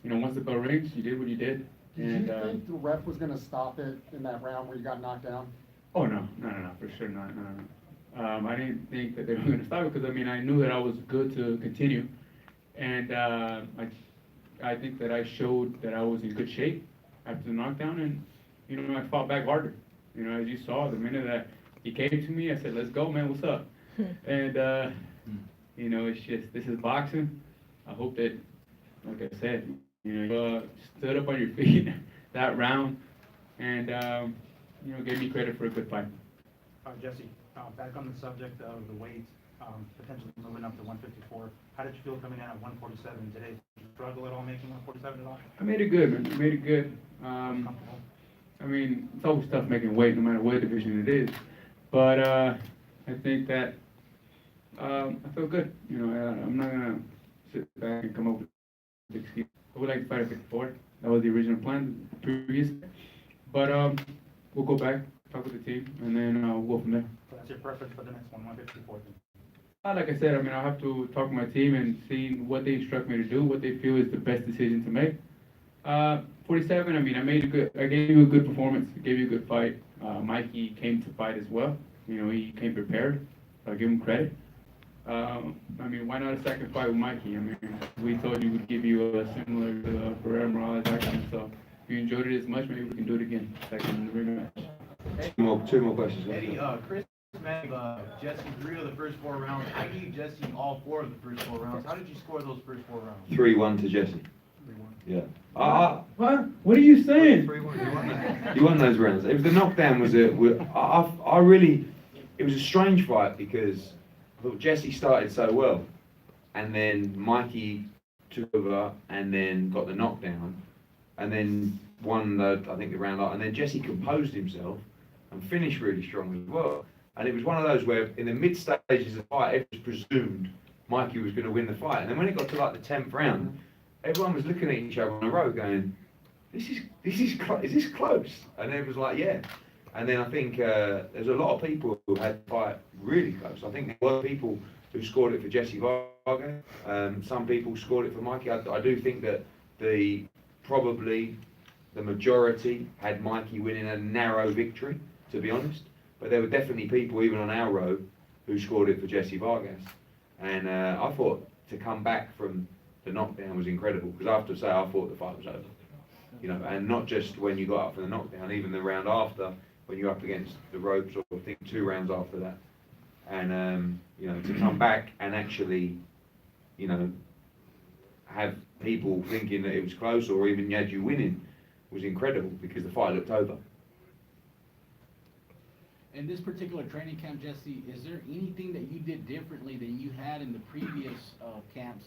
you know, once the bell rings, you did what you did. Did you think the ref was going to stop it in that round where you got knocked down? Oh, no, for sure not, no. I didn't think that they were going to stop it because, I mean, I knew that I was good to continue. And I think that I showed that I was in good shape after the knockdown, and, you know, I fought back harder. You know, as you saw, the minute that he came to me, I said, let's go, man, what's up? And, you know, it's just, this is boxing. I hope that, like I said, you know, you stood up on your feet that round and, you know, gave me credit for a good fight. Jesse, back on the subject of the weight, potentially moving up to 154, how did you feel coming in at 147 today? Did you struggle at all making 147 at all? I made it good, man. I made it good. I mean, it's always tough making weight, no matter what division it is. But I think that I feel good. You know, I'm not gonna sit back and come up with excuses. I would like to fight at 54. That was the original plan, previous. But we'll go back, talk with the team, and then we'll go from there. So that's your preference for the next one, 154 then? Like I said, I mean, I'll have to talk to my team and see what they instruct me to do, what they feel is the best decision to make. 47, I mean, I gave you a good performance, I gave you a good fight. Mikey came to fight as well. You know, he came prepared. I give him credit. I mean, why not a second fight with Mikey? I mean, we told you we'd give you a similar to Pereira Morales action, so if you enjoyed it as much, maybe we can do it again, second rematch. Two more questions. Eddie, Chris gave Jesse 3 of the first 4 rounds. I gave Jesse all 4 of the first 4 rounds. How did you score those first 4 rounds? 3-1 to Jesse. 3-1. Yeah. What? What are you saying? You won those rounds. It was the knockdown I really, it was a strange fight because I thought Jesse started so well, and then Mikey took over and then got the knockdown, and then won I think the round, and then Jesse composed himself and finished really strong as well. And it was one of those where in the mid stages of the fight, it was presumed Mikey was going to win the fight, and then when it got to like the 10th round, everyone was looking at each other on the road going, is this close? And it was like, yeah. And then I think there's a lot of people who had the fight really close. I think there were people who scored it for Jesse Vargas. Some people scored it for Mikey. I do think that probably the majority had Mikey winning a narrow victory, to be honest. But there were definitely people, even on our road, who scored it for Jesse Vargas. And I thought to come back from the knockdown was incredible, because I have to say I thought the fight was over. You know, and not just when you got up for the knockdown, even the round after, when you're up against the ropes, or I think 2 rounds after that. And, you know, to come back and actually, you know, have people thinking that it was close or even had you winning was incredible, because the fight looked over. In this particular training camp, Jesse, is there anything that you did differently than you had in the previous camps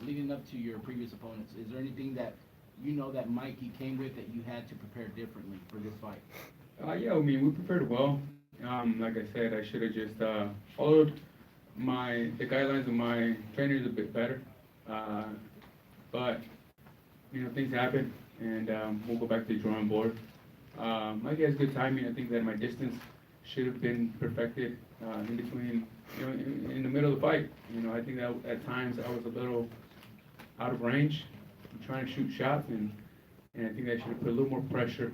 leading up to your previous opponents? Is there anything that you know that Mikey came with that you had to prepare differently for this fight? Yeah, I mean, we prepared well. Like I said, I should have just followed the guidelines of my trainers a bit better. But, you know, things happen, and we'll go back to the drawing board. Mikey has good timing. I think that my distance should have been perfected in between, you know, in the middle of the fight. You know, I think that at times I was a little out of range, trying to shoot shots, and I think I should have put a little more pressure,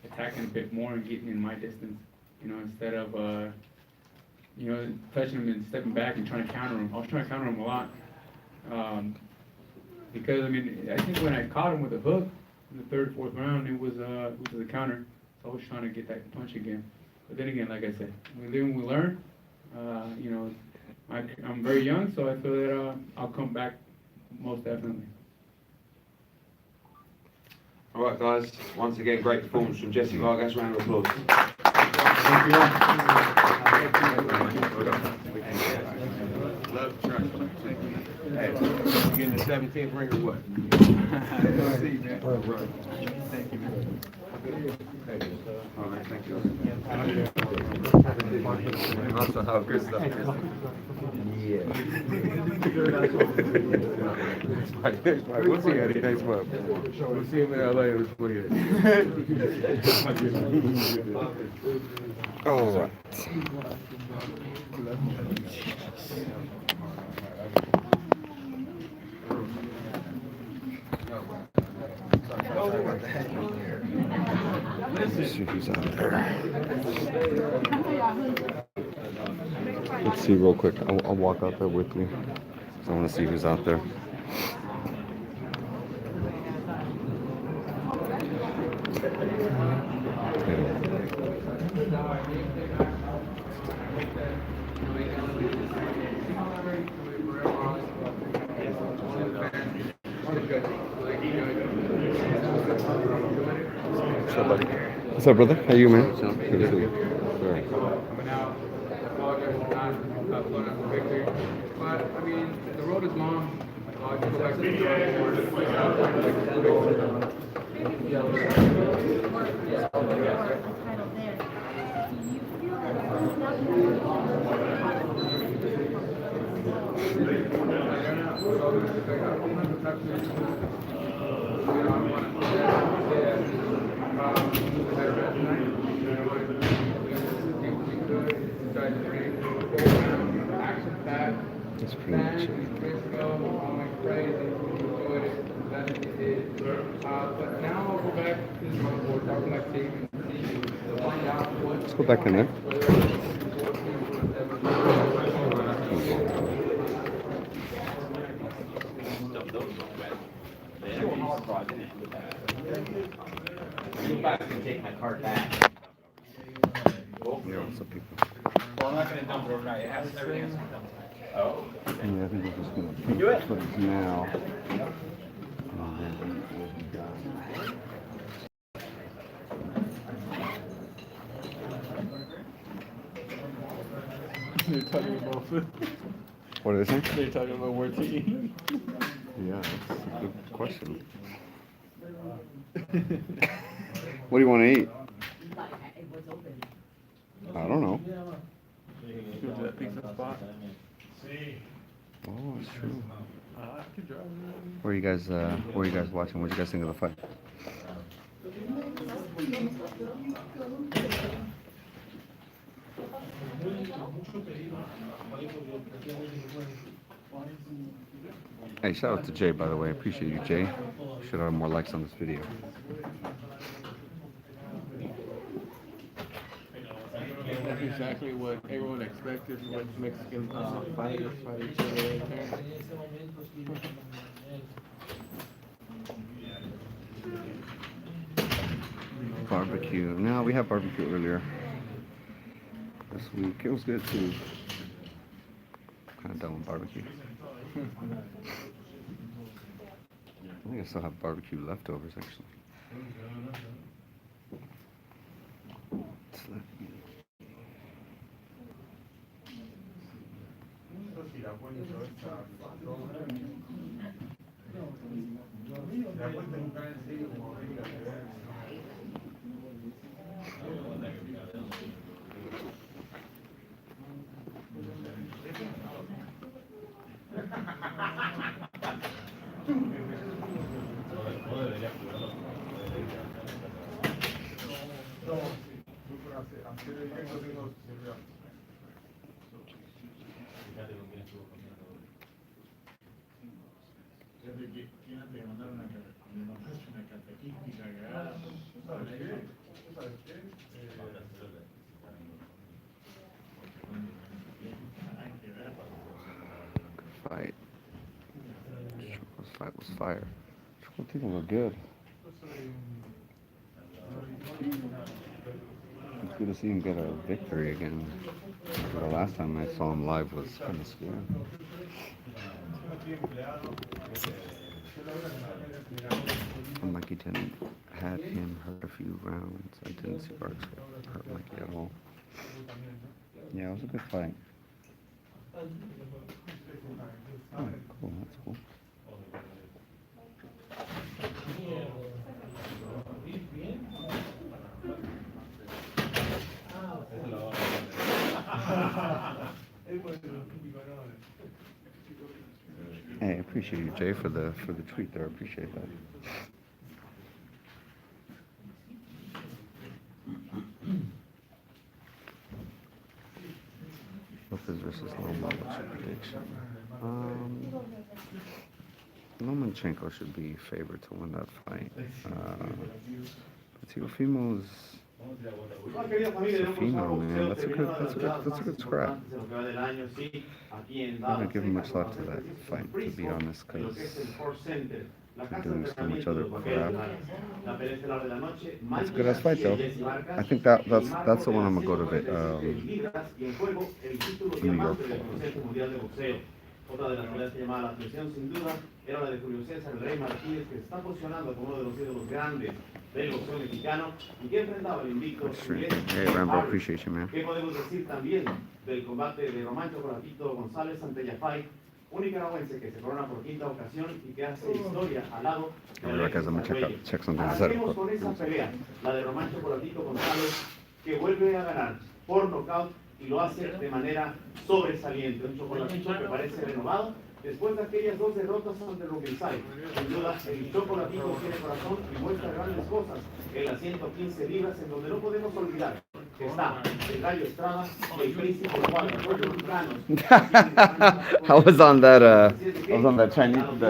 attacking a bit more and getting in my distance. You know, instead of, you know, touching him and stepping back and trying to counter him. I was trying to counter him a lot. Because, I mean, I think when I caught him with a hook in the third, fourth round, it was a counter. So I was trying to get that punch again. But then again, like I said, we live and we learn. You know, I'm very young, so I feel that I'll come back most definitely. All right, guys. Once again, great performance from Jesse Vargas. Round of applause. Thank Hey, you getting the 17th ring or what? See you, man. Thank you, man. All right, thank you. Also, how good stuff is. Yeah. We'll see Eddie next month. We'll see him in LA on the 20th. All right. Let's see who's out there. Let's see real quick. I'll walk out there with you. I want to see who's out there. What's up, buddy? What's up, brother? How you, man? Good to see you. Sure. Coming out, I apologize for not blowing up the victory. But, I mean, the road is long. I'll just go back to the drawing board. That's pretty much it. But now I'll go back to the drawing board, talk to my team, and find out what. Let's go back in there. You guys can take my card back. Yeah, what's up, people? Well, I'm not gonna dump it overnight. It has everything has to be dumped. Oh. Yeah, I think we're just gonna Do it. put it now. And then we'll be done. They're talking about food. What are they saying? They're talking about where to eat. Yeah, that's a good question. What do you want to eat? I don't know. Go to that pizza spot. Oh, that's true. I could drive. Where are you guys watching? What did you guys think of the fight? Hey, shout out to Jay, by the way. I appreciate you, Jay. Should have more likes on this video. That's exactly what everyone expected when Mexican fighters fight each other right there. Barbecue. No, we had barbecue earlier this week. It was good too. Kind of done with barbecue. I think I still have barbecue leftovers actually. was fire. Chocolatito looked good. It's good to see him get a victory again. The last time I saw him live was kind of scary. Mikey didn't had him hurt a few rounds. I didn't see Barks hurt Mikey at all. Yeah, it was a good fight. Oh, cool, that's cool. Hey, I appreciate you, Jay, for the tweet there. I appreciate that. Lopez versus Loma, what's your prediction? Lomachenko should be favored to win that fight. Teofimo's Teofimo, man, that's a good scrap. I don't give him much love to that fight, to be honest, because they're doing so much other crap. That's a good ass fight, though. I think that's the one I'm gonna go to New York for. Otra de las peleas que llamaba la atención, sin duda, era la de Julio César el Rey Martínez, que se está posicionando como uno de los ídolos grandes del boxeo mexicano y que enfrentaba al invicto. Hey, Rambo, appreciate you, man. ¿Qué podemos decir también del combate de Román Chocolatito González ante Yafai, un nicaragüense que se corona por quinta ocasión y que hace historia al lado de Alright, guys, I'm gonna check something to set Arranquemos up. con esa pelea, la de Román Chocolatito González, que vuelve a ganar por nocaut y lo hace de manera sobresaliente. Un Chocolatito que parece renovado después de aquellas dos derrotas ante Rubinsay. Sin duda, el Chocolatito tiene corazón y muestra grandes cosas en las 115 libras, en donde no podemos olvidar que está el Gallo Estrada y el Príncipe Juan, los mexicanos. I was on that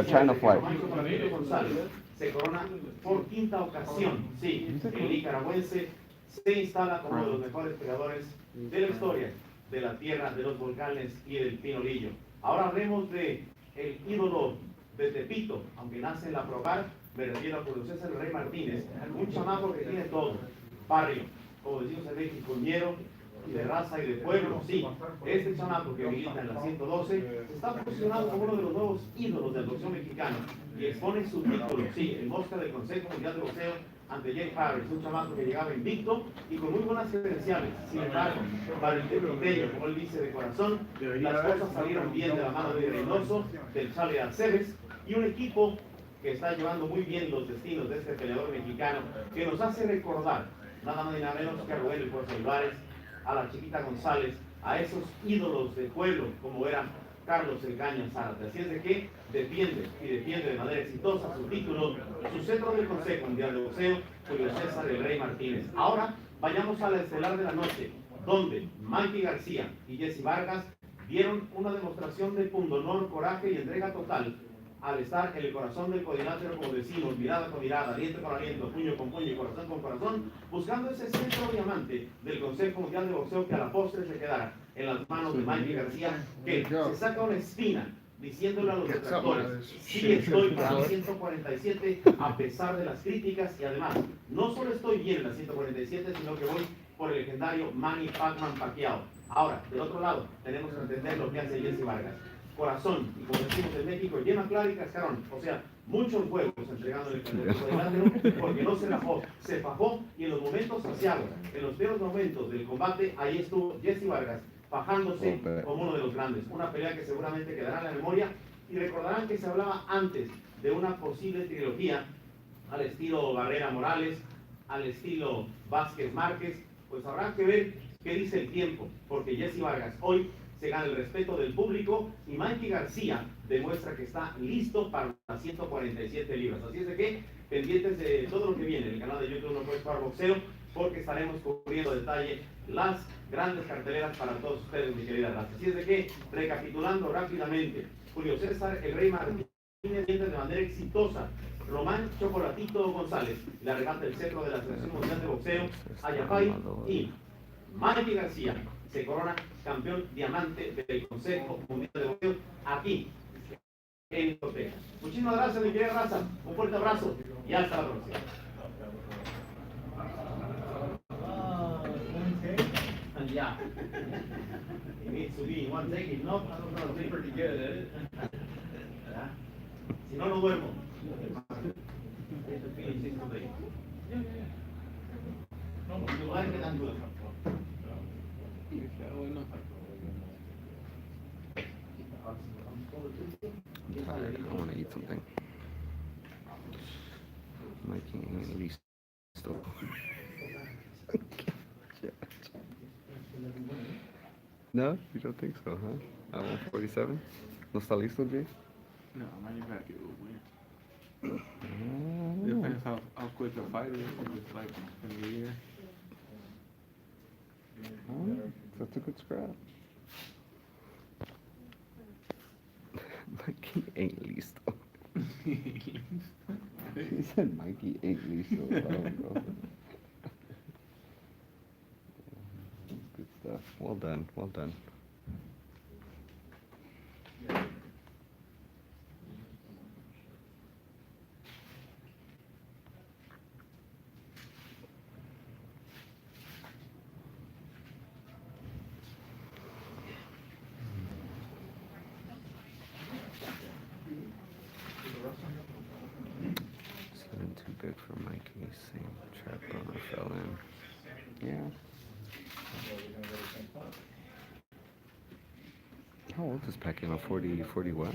China flight. Chocolatito González se corona por quinta ocasión. Sí, el nicaragüense se instala como uno de los mejores peleadores de la historia de la tierra de los volcanes y del pinolillo. Ahora hablemos de el ídolo de Tepito, aunque nace en la Progar, me refiero a Julio César el Rey Martínez, un chamaco que tiene todo, barrio, como decimos en México, ñero, y de raza y de pueblo, sí. Este chamaco que milita en la 112 se está posicionado como uno de los nuevos ídolos del boxeo mexicano y expone su título, sí, el mosca del Consejo Mundial de Boxeo ante Jake Harris, un chamaco que llegaba invicto y con muy buenas credenciales. Sin embargo, para el tepiteño, como él dice de corazón, las cosas salieron bien de la mano de Reynoso, del Chale Aceves y un equipo que está llevando muy bien los destinos de este peleador mexicano, que nos hace recordar nada más ni nada menos que a Rubén el Fuerza Olivares, a la Chiquita González, a esos ídolos de pueblo como era Carlos el Caño Zárate. Así es de que defiende de manera exitosa su título, su cetro del Consejo Mundial de Boxeo, Julio César el Rey Martínez. Ahora vayamos a la estelar de la noche, donde Mikey Garcia y Jesse Vargas dieron una demostración de pundonor, coraje y entrega total al estar en el corazón del cuadrilátero, como decimos, mirada con mirada, aliento con aliento, puño con puño y corazón con corazón, buscando ese centro diamante del Consejo Mundial de Boxeo que a la postre se quedara en las manos de Mikey García, que se saca una espina diciéndole a los detractores, sí estoy para la 147 a pesar de las críticas y además, no solo estoy bien en la 147, sino que voy por el legendario Manny Pacman Pacquiao. Ahora, del otro lado, tenemos que entender lo que hace Jesse Vargas. Corazón, y como decimos en México, yema clara y cascarón, o sea, muchos huevos entregándole el cuadrilátero porque no se rajó, se fajó y en los momentos saciados, en los peores momentos del combate, ahí estuvo Jesse Vargas fajándose como uno de los grandes. Una pelea que seguramente quedará en la memoria y recordarán que se hablaba antes de una posible trilogía al estilo Barrera Morales, al estilo Vázquez Márquez. Pues habrá que ver qué dice el tiempo, porque Jesse Vargas hoy se gana el respeto del público y Mikey García demuestra que está listo para las 147 libras. Así es de que pendientes de todo lo que viene en el canal de YouTube No Puedes Parar Boxeo, porque estaremos cubriendo a detalle las grandes carteleras para todos ustedes, mi querida raza. Así es de que, recapitulando rápidamente, Julio César el Rey Martínez de manera exitosa, Román Chocolatito González le arrebata el cetro de la Selección Mundial de Boxeo a Yafai y Mikey García se corona campeón diamante del Consejo Mundial de Boxeo aquí Muchísimas gracias, mi querida raza. Un fuerte abrazo y hasta la próxima. Yeah. It needs to be one take. If not, I don't know. It's pretty good, eh? ¿Verdad? Si no, no duermo. Este feeling is today. You like it, I'm good. I'm tired. I want to eat something. Mikey ain't least still. No, you don't think so, huh? At 147? ¿No está listo, Jay? No, man, you gotta get a win. Mm. Depends how quick a fighter is. If it's like in the year. That's a good scrap. Mikey ain't listo. He said Mikey ain't listo. I don't know. Good stuff. Well done. Well done. Seven too big for Mikey. Same trap burner fell in. Yeah. How old is Pacquiao? 40 what?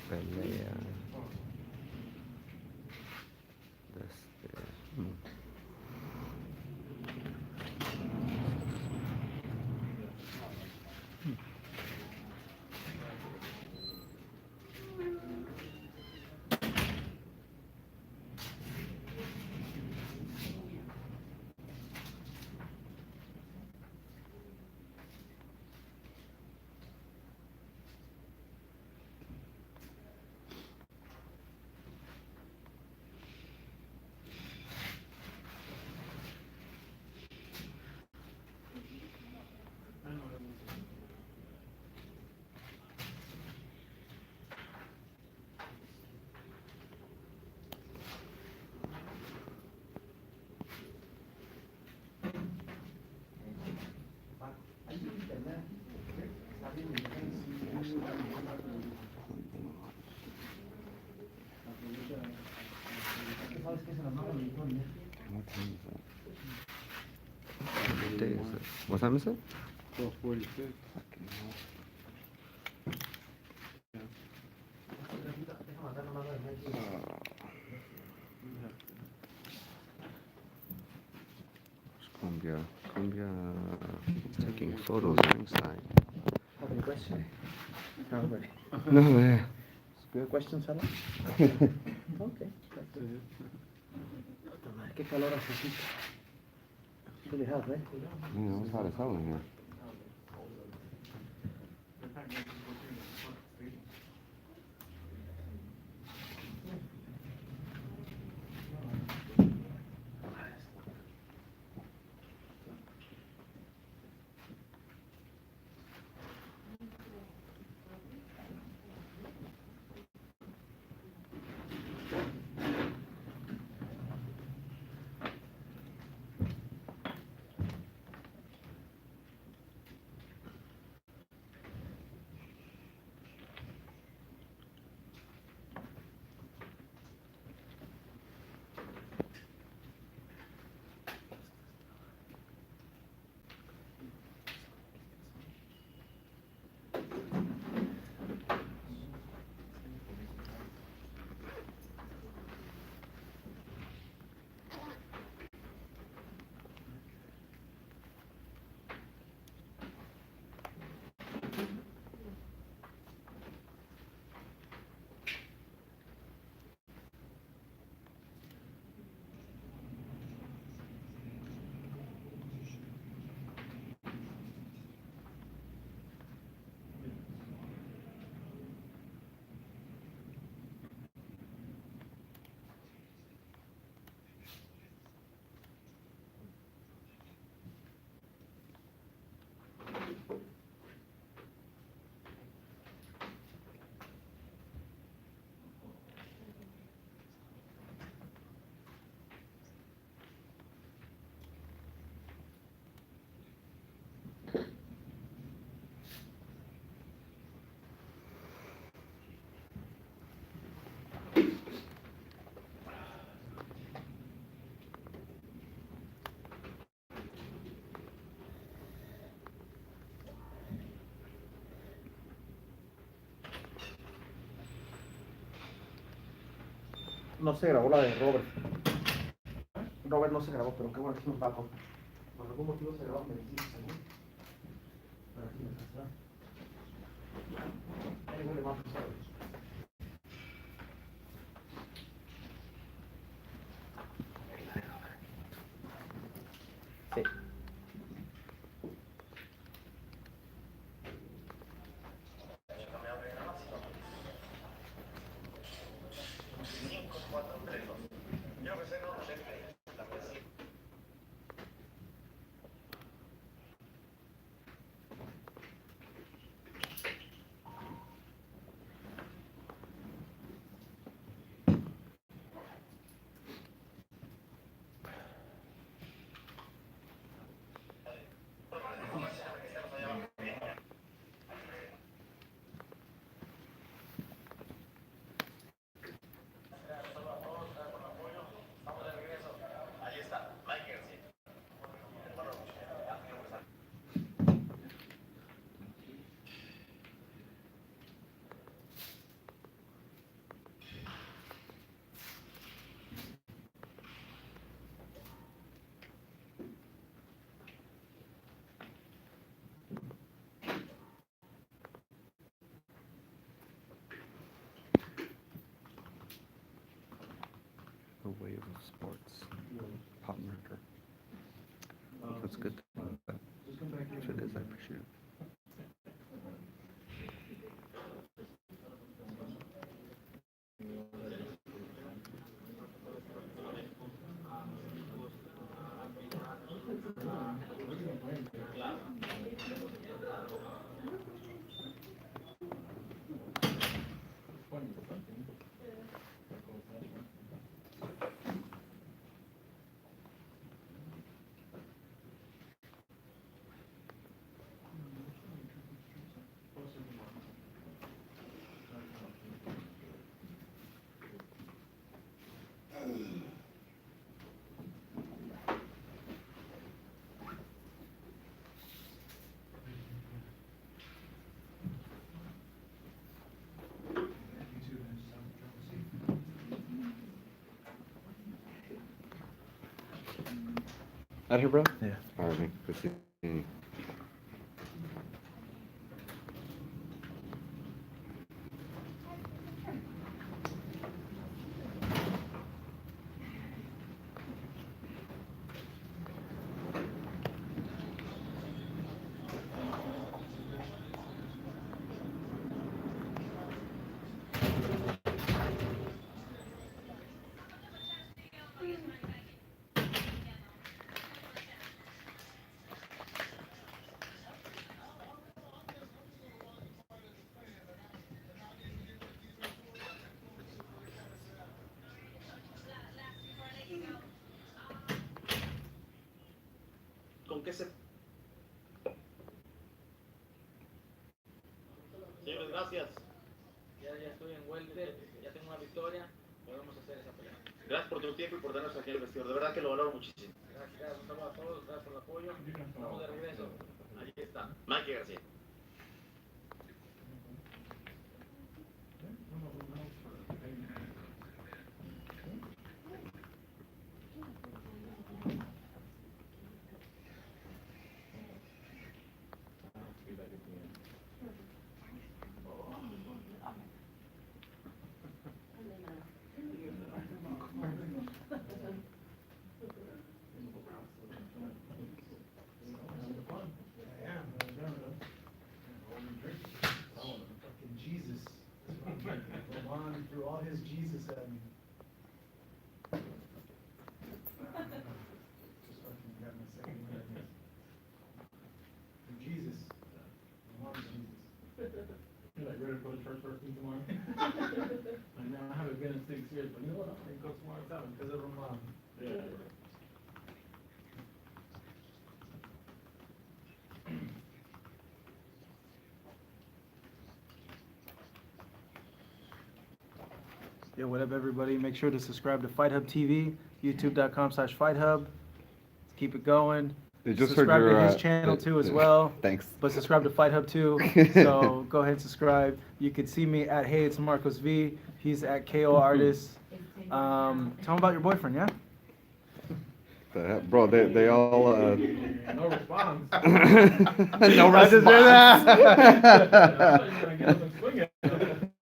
Pelea. What time is it? What day is it? What time is it? 12:46. Fucking hell. Cumbia is taking photos inside. Have any questions? No, yeah. Good question, Sala? Okay. Qué calor hace aquí. It's really hot, right? Yeah, it's hot as hell in here. No se grabó la de Robert. Robert no se grabó, pero qué bueno que nos va con. Por algún motivo se grabó, me dijiste, ¿no? Pero aquí me está. Ahí huele más pesado. Sí. The wave of sports. Pop murder. That's good. But if it is, I appreciate it. Out here, bro? Yeah. All right, man. Good seeing you. ¿Con qué se...? Señores, gracias. Ya estoy en welter, ya tengo una victoria, podemos hacer esa pelea. Gracias por tu tiempo y por darnos aquí el vestidor. De verdad que lo valoro muchísimo. Gracias, un saludo a todos, gracias por el apoyo. Estamos de regreso. Ahí está. Mikey Garcia. Fucking Jesus. Ron threw all his Jesus at me. Just fucking got my second win against Jesus. Ron's Jesus. You're like ready to go to church first thing tomorrow? I know I haven't been in 6 years, but you know what? I'm gonna go tomorrow at 7 because of Roman. Yeah. Yo, what up, everybody? Make sure to subscribe to Fight Hub TV, youtube.com/FightHub. Let's keep it going. They just subscribe heard your, to his channel too as yeah. well. Thanks. But subscribe to Fight Hub too. So go ahead and subscribe. You can see me at Hey It's Marcos V. He's at KO Artist. Tell them about your boyfriend, yeah? The heck, bro, they all, No response. No I just heard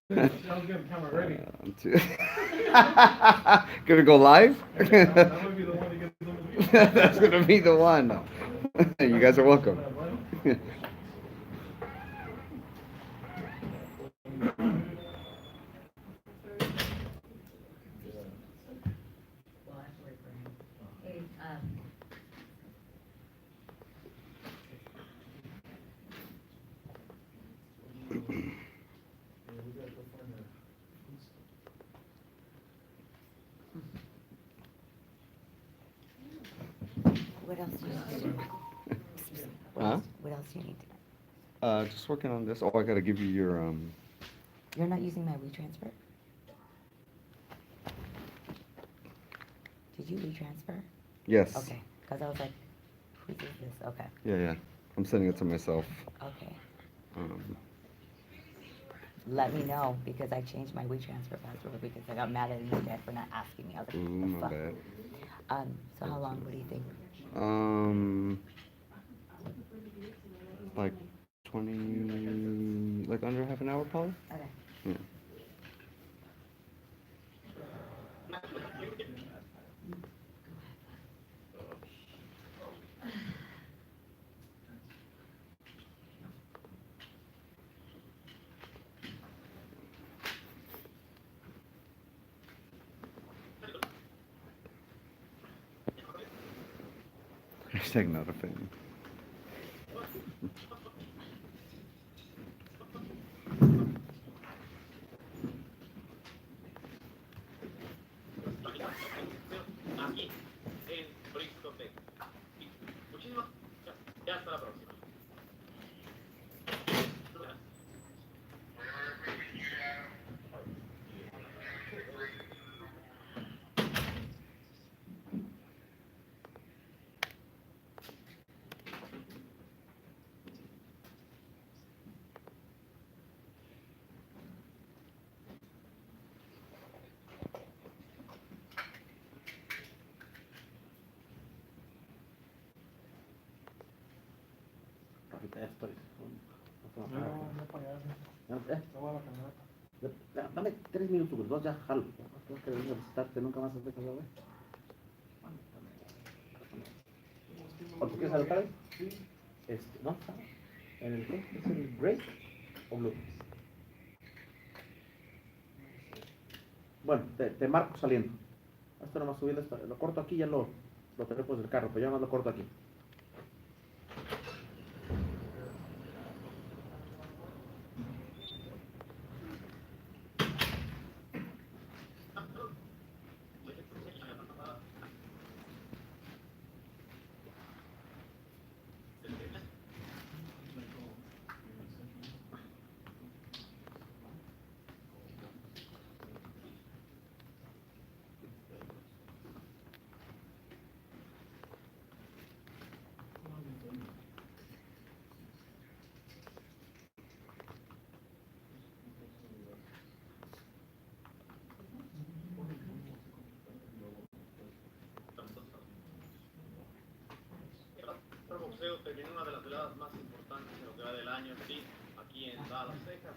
response. Gonna go live? That's gonna be the one. You guys are welcome. What else do you need to do? Huh? What else do you need to do? Just working on this. Oh, I gotta give you your, You're not using my WeTransfer? Did you WeTransfer? Yes. Okay, because I was like, whose is this? Okay, yeah. I'm sending it to myself. okay. Um, Let me know, because I changed my WeTransfer password because I got mad at you guys for not asking me. I was like, Ooh, what the my fuck? bad. So how long, what do you think? Like 20, like under half an hour, probably? Okay. Yeah. Hashtag not a fan. Aquí, en Bristol, Texas. Muchísimas gracias. Ya hasta la próxima. Ahorita ya estoy. Dame 3 minutos, 2 ya jalo. Tengo que venir a visitarte, nunca más has dejado de ver. ¿O tú quieres saltar? ¿No? ¿En el qué? ¿Es el gray o blue? Bueno, te marco saliendo. Esto nomás subiendo esto. Lo corto aquí, ya lo tengo pues del carro, pero yo nomás lo corto aquí. El boxeo terminó una de las veladas más importantes en lo que va del año, sí, aquí en Dallas, Texas.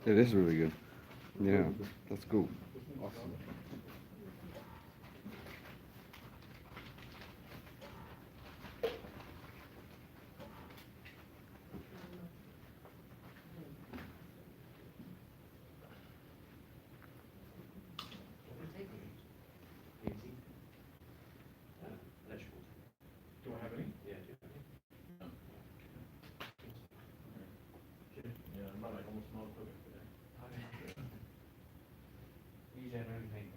It is really good. Yeah, that's cool. Awesome. Do I have any? Yeah. Yeah, I'm not like almost not cooking today. He's had everything.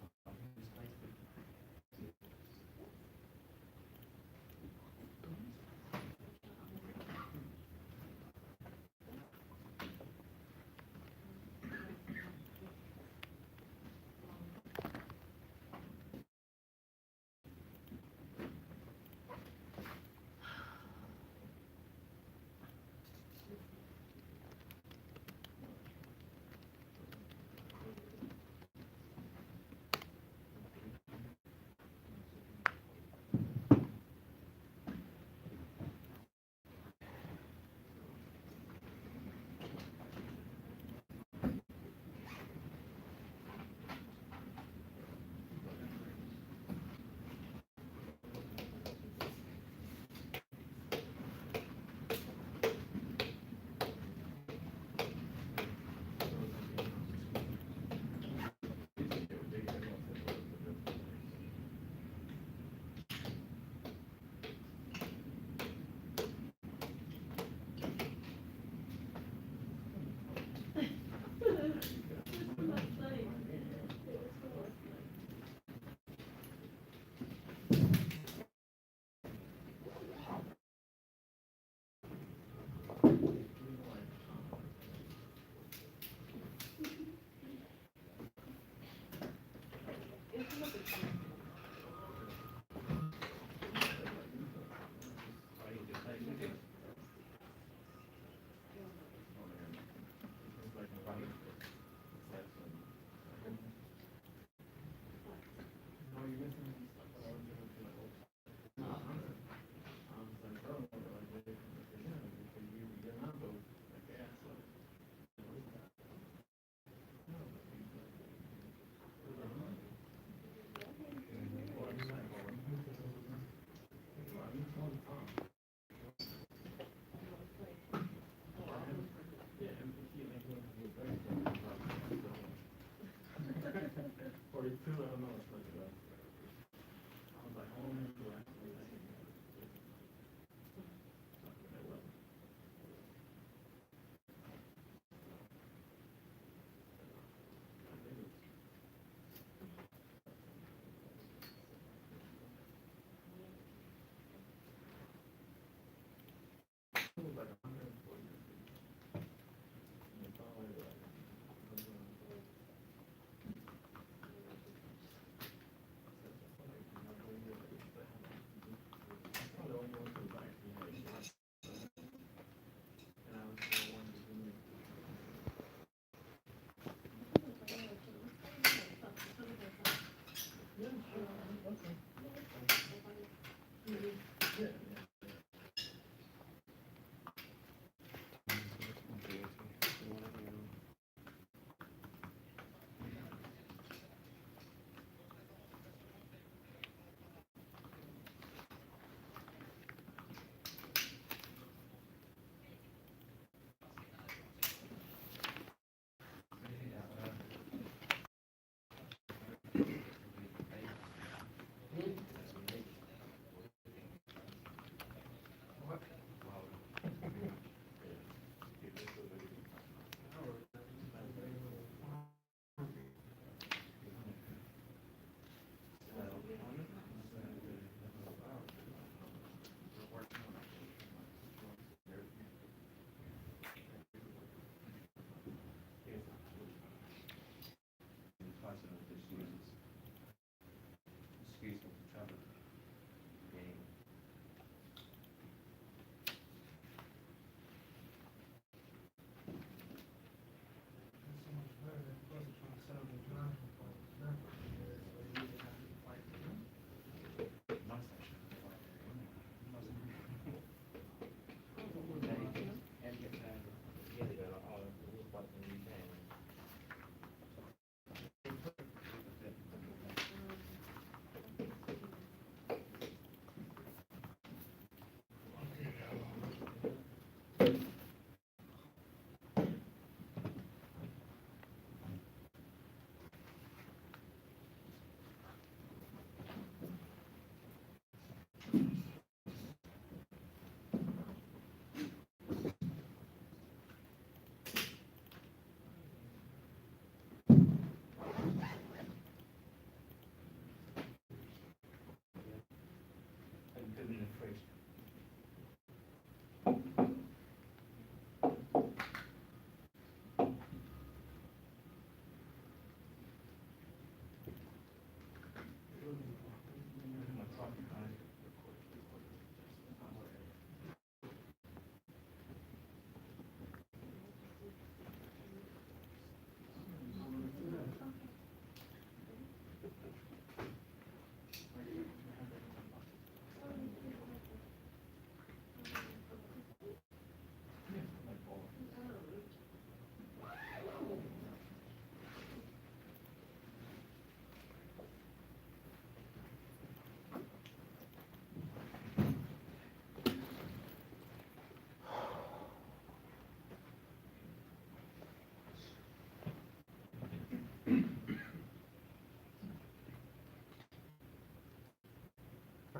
I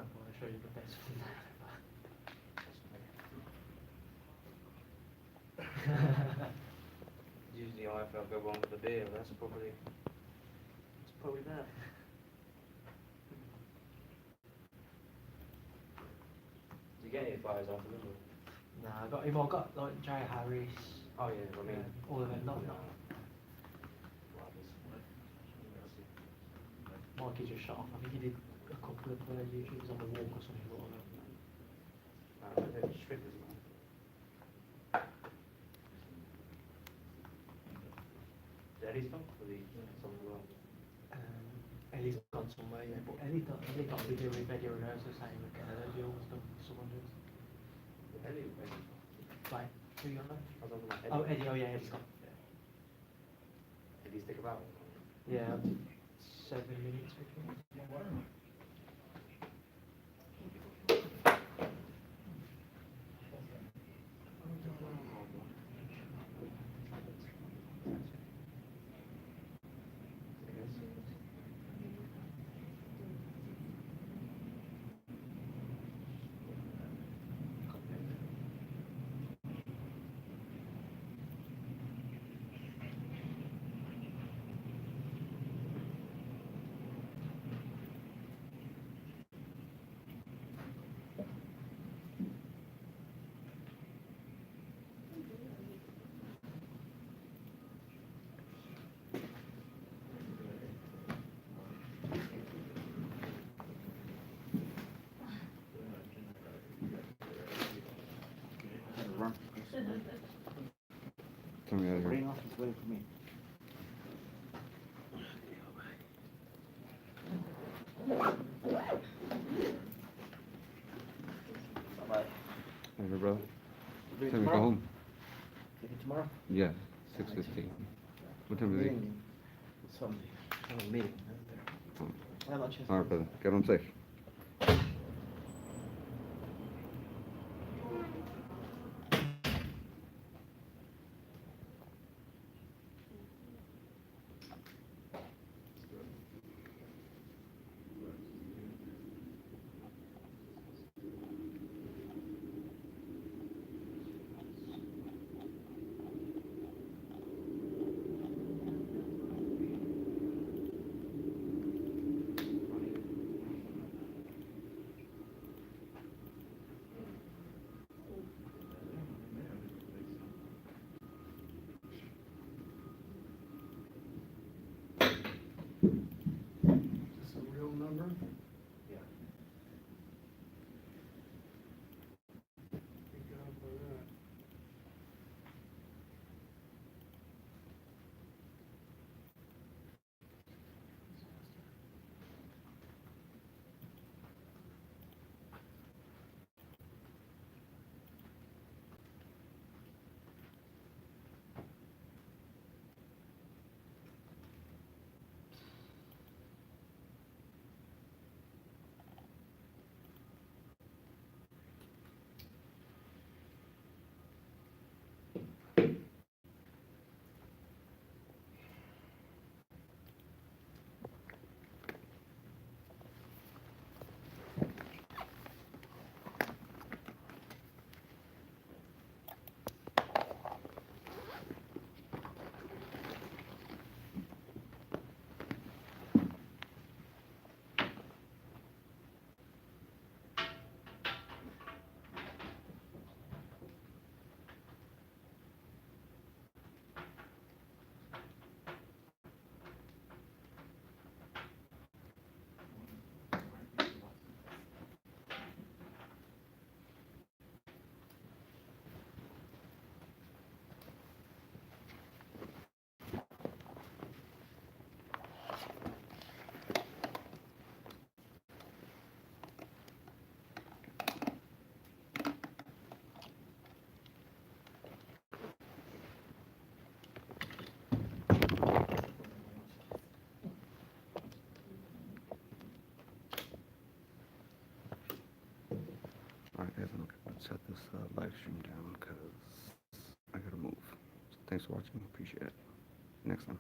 want to show you the best one. Usually I feel go wrong with the beer, that's probably that. Did you get any flyers after this one? Nah, I got him. I got like Jay Harris. Oh yeah, I mean all of them. Not. Mikey just shut off. I think he did a couple of YouTubes on the walk or something. Eddie's gone for the song as well. Eddie's gone somewhere, yeah, but Eddie got a video with Eddie Reverso saying that Canada always done someone does. Eddie? Like, who you on there? Oh, Eddie, oh yeah, Eddie's gone. Did he stick about? Yeah, 7 minutes, 15 minutes. Tell me out of here. Rain off is waiting for me. Bye-bye. Later, brother. Leave Time to go tomorrow? home. Leaving tomorrow? Yeah, 6:15. What time is it? Meeting. Some meeting. Well, not just- All right, brother. Get home safe. shut this live stream down because I gotta move. So thanks for watching. Appreciate it. Next time.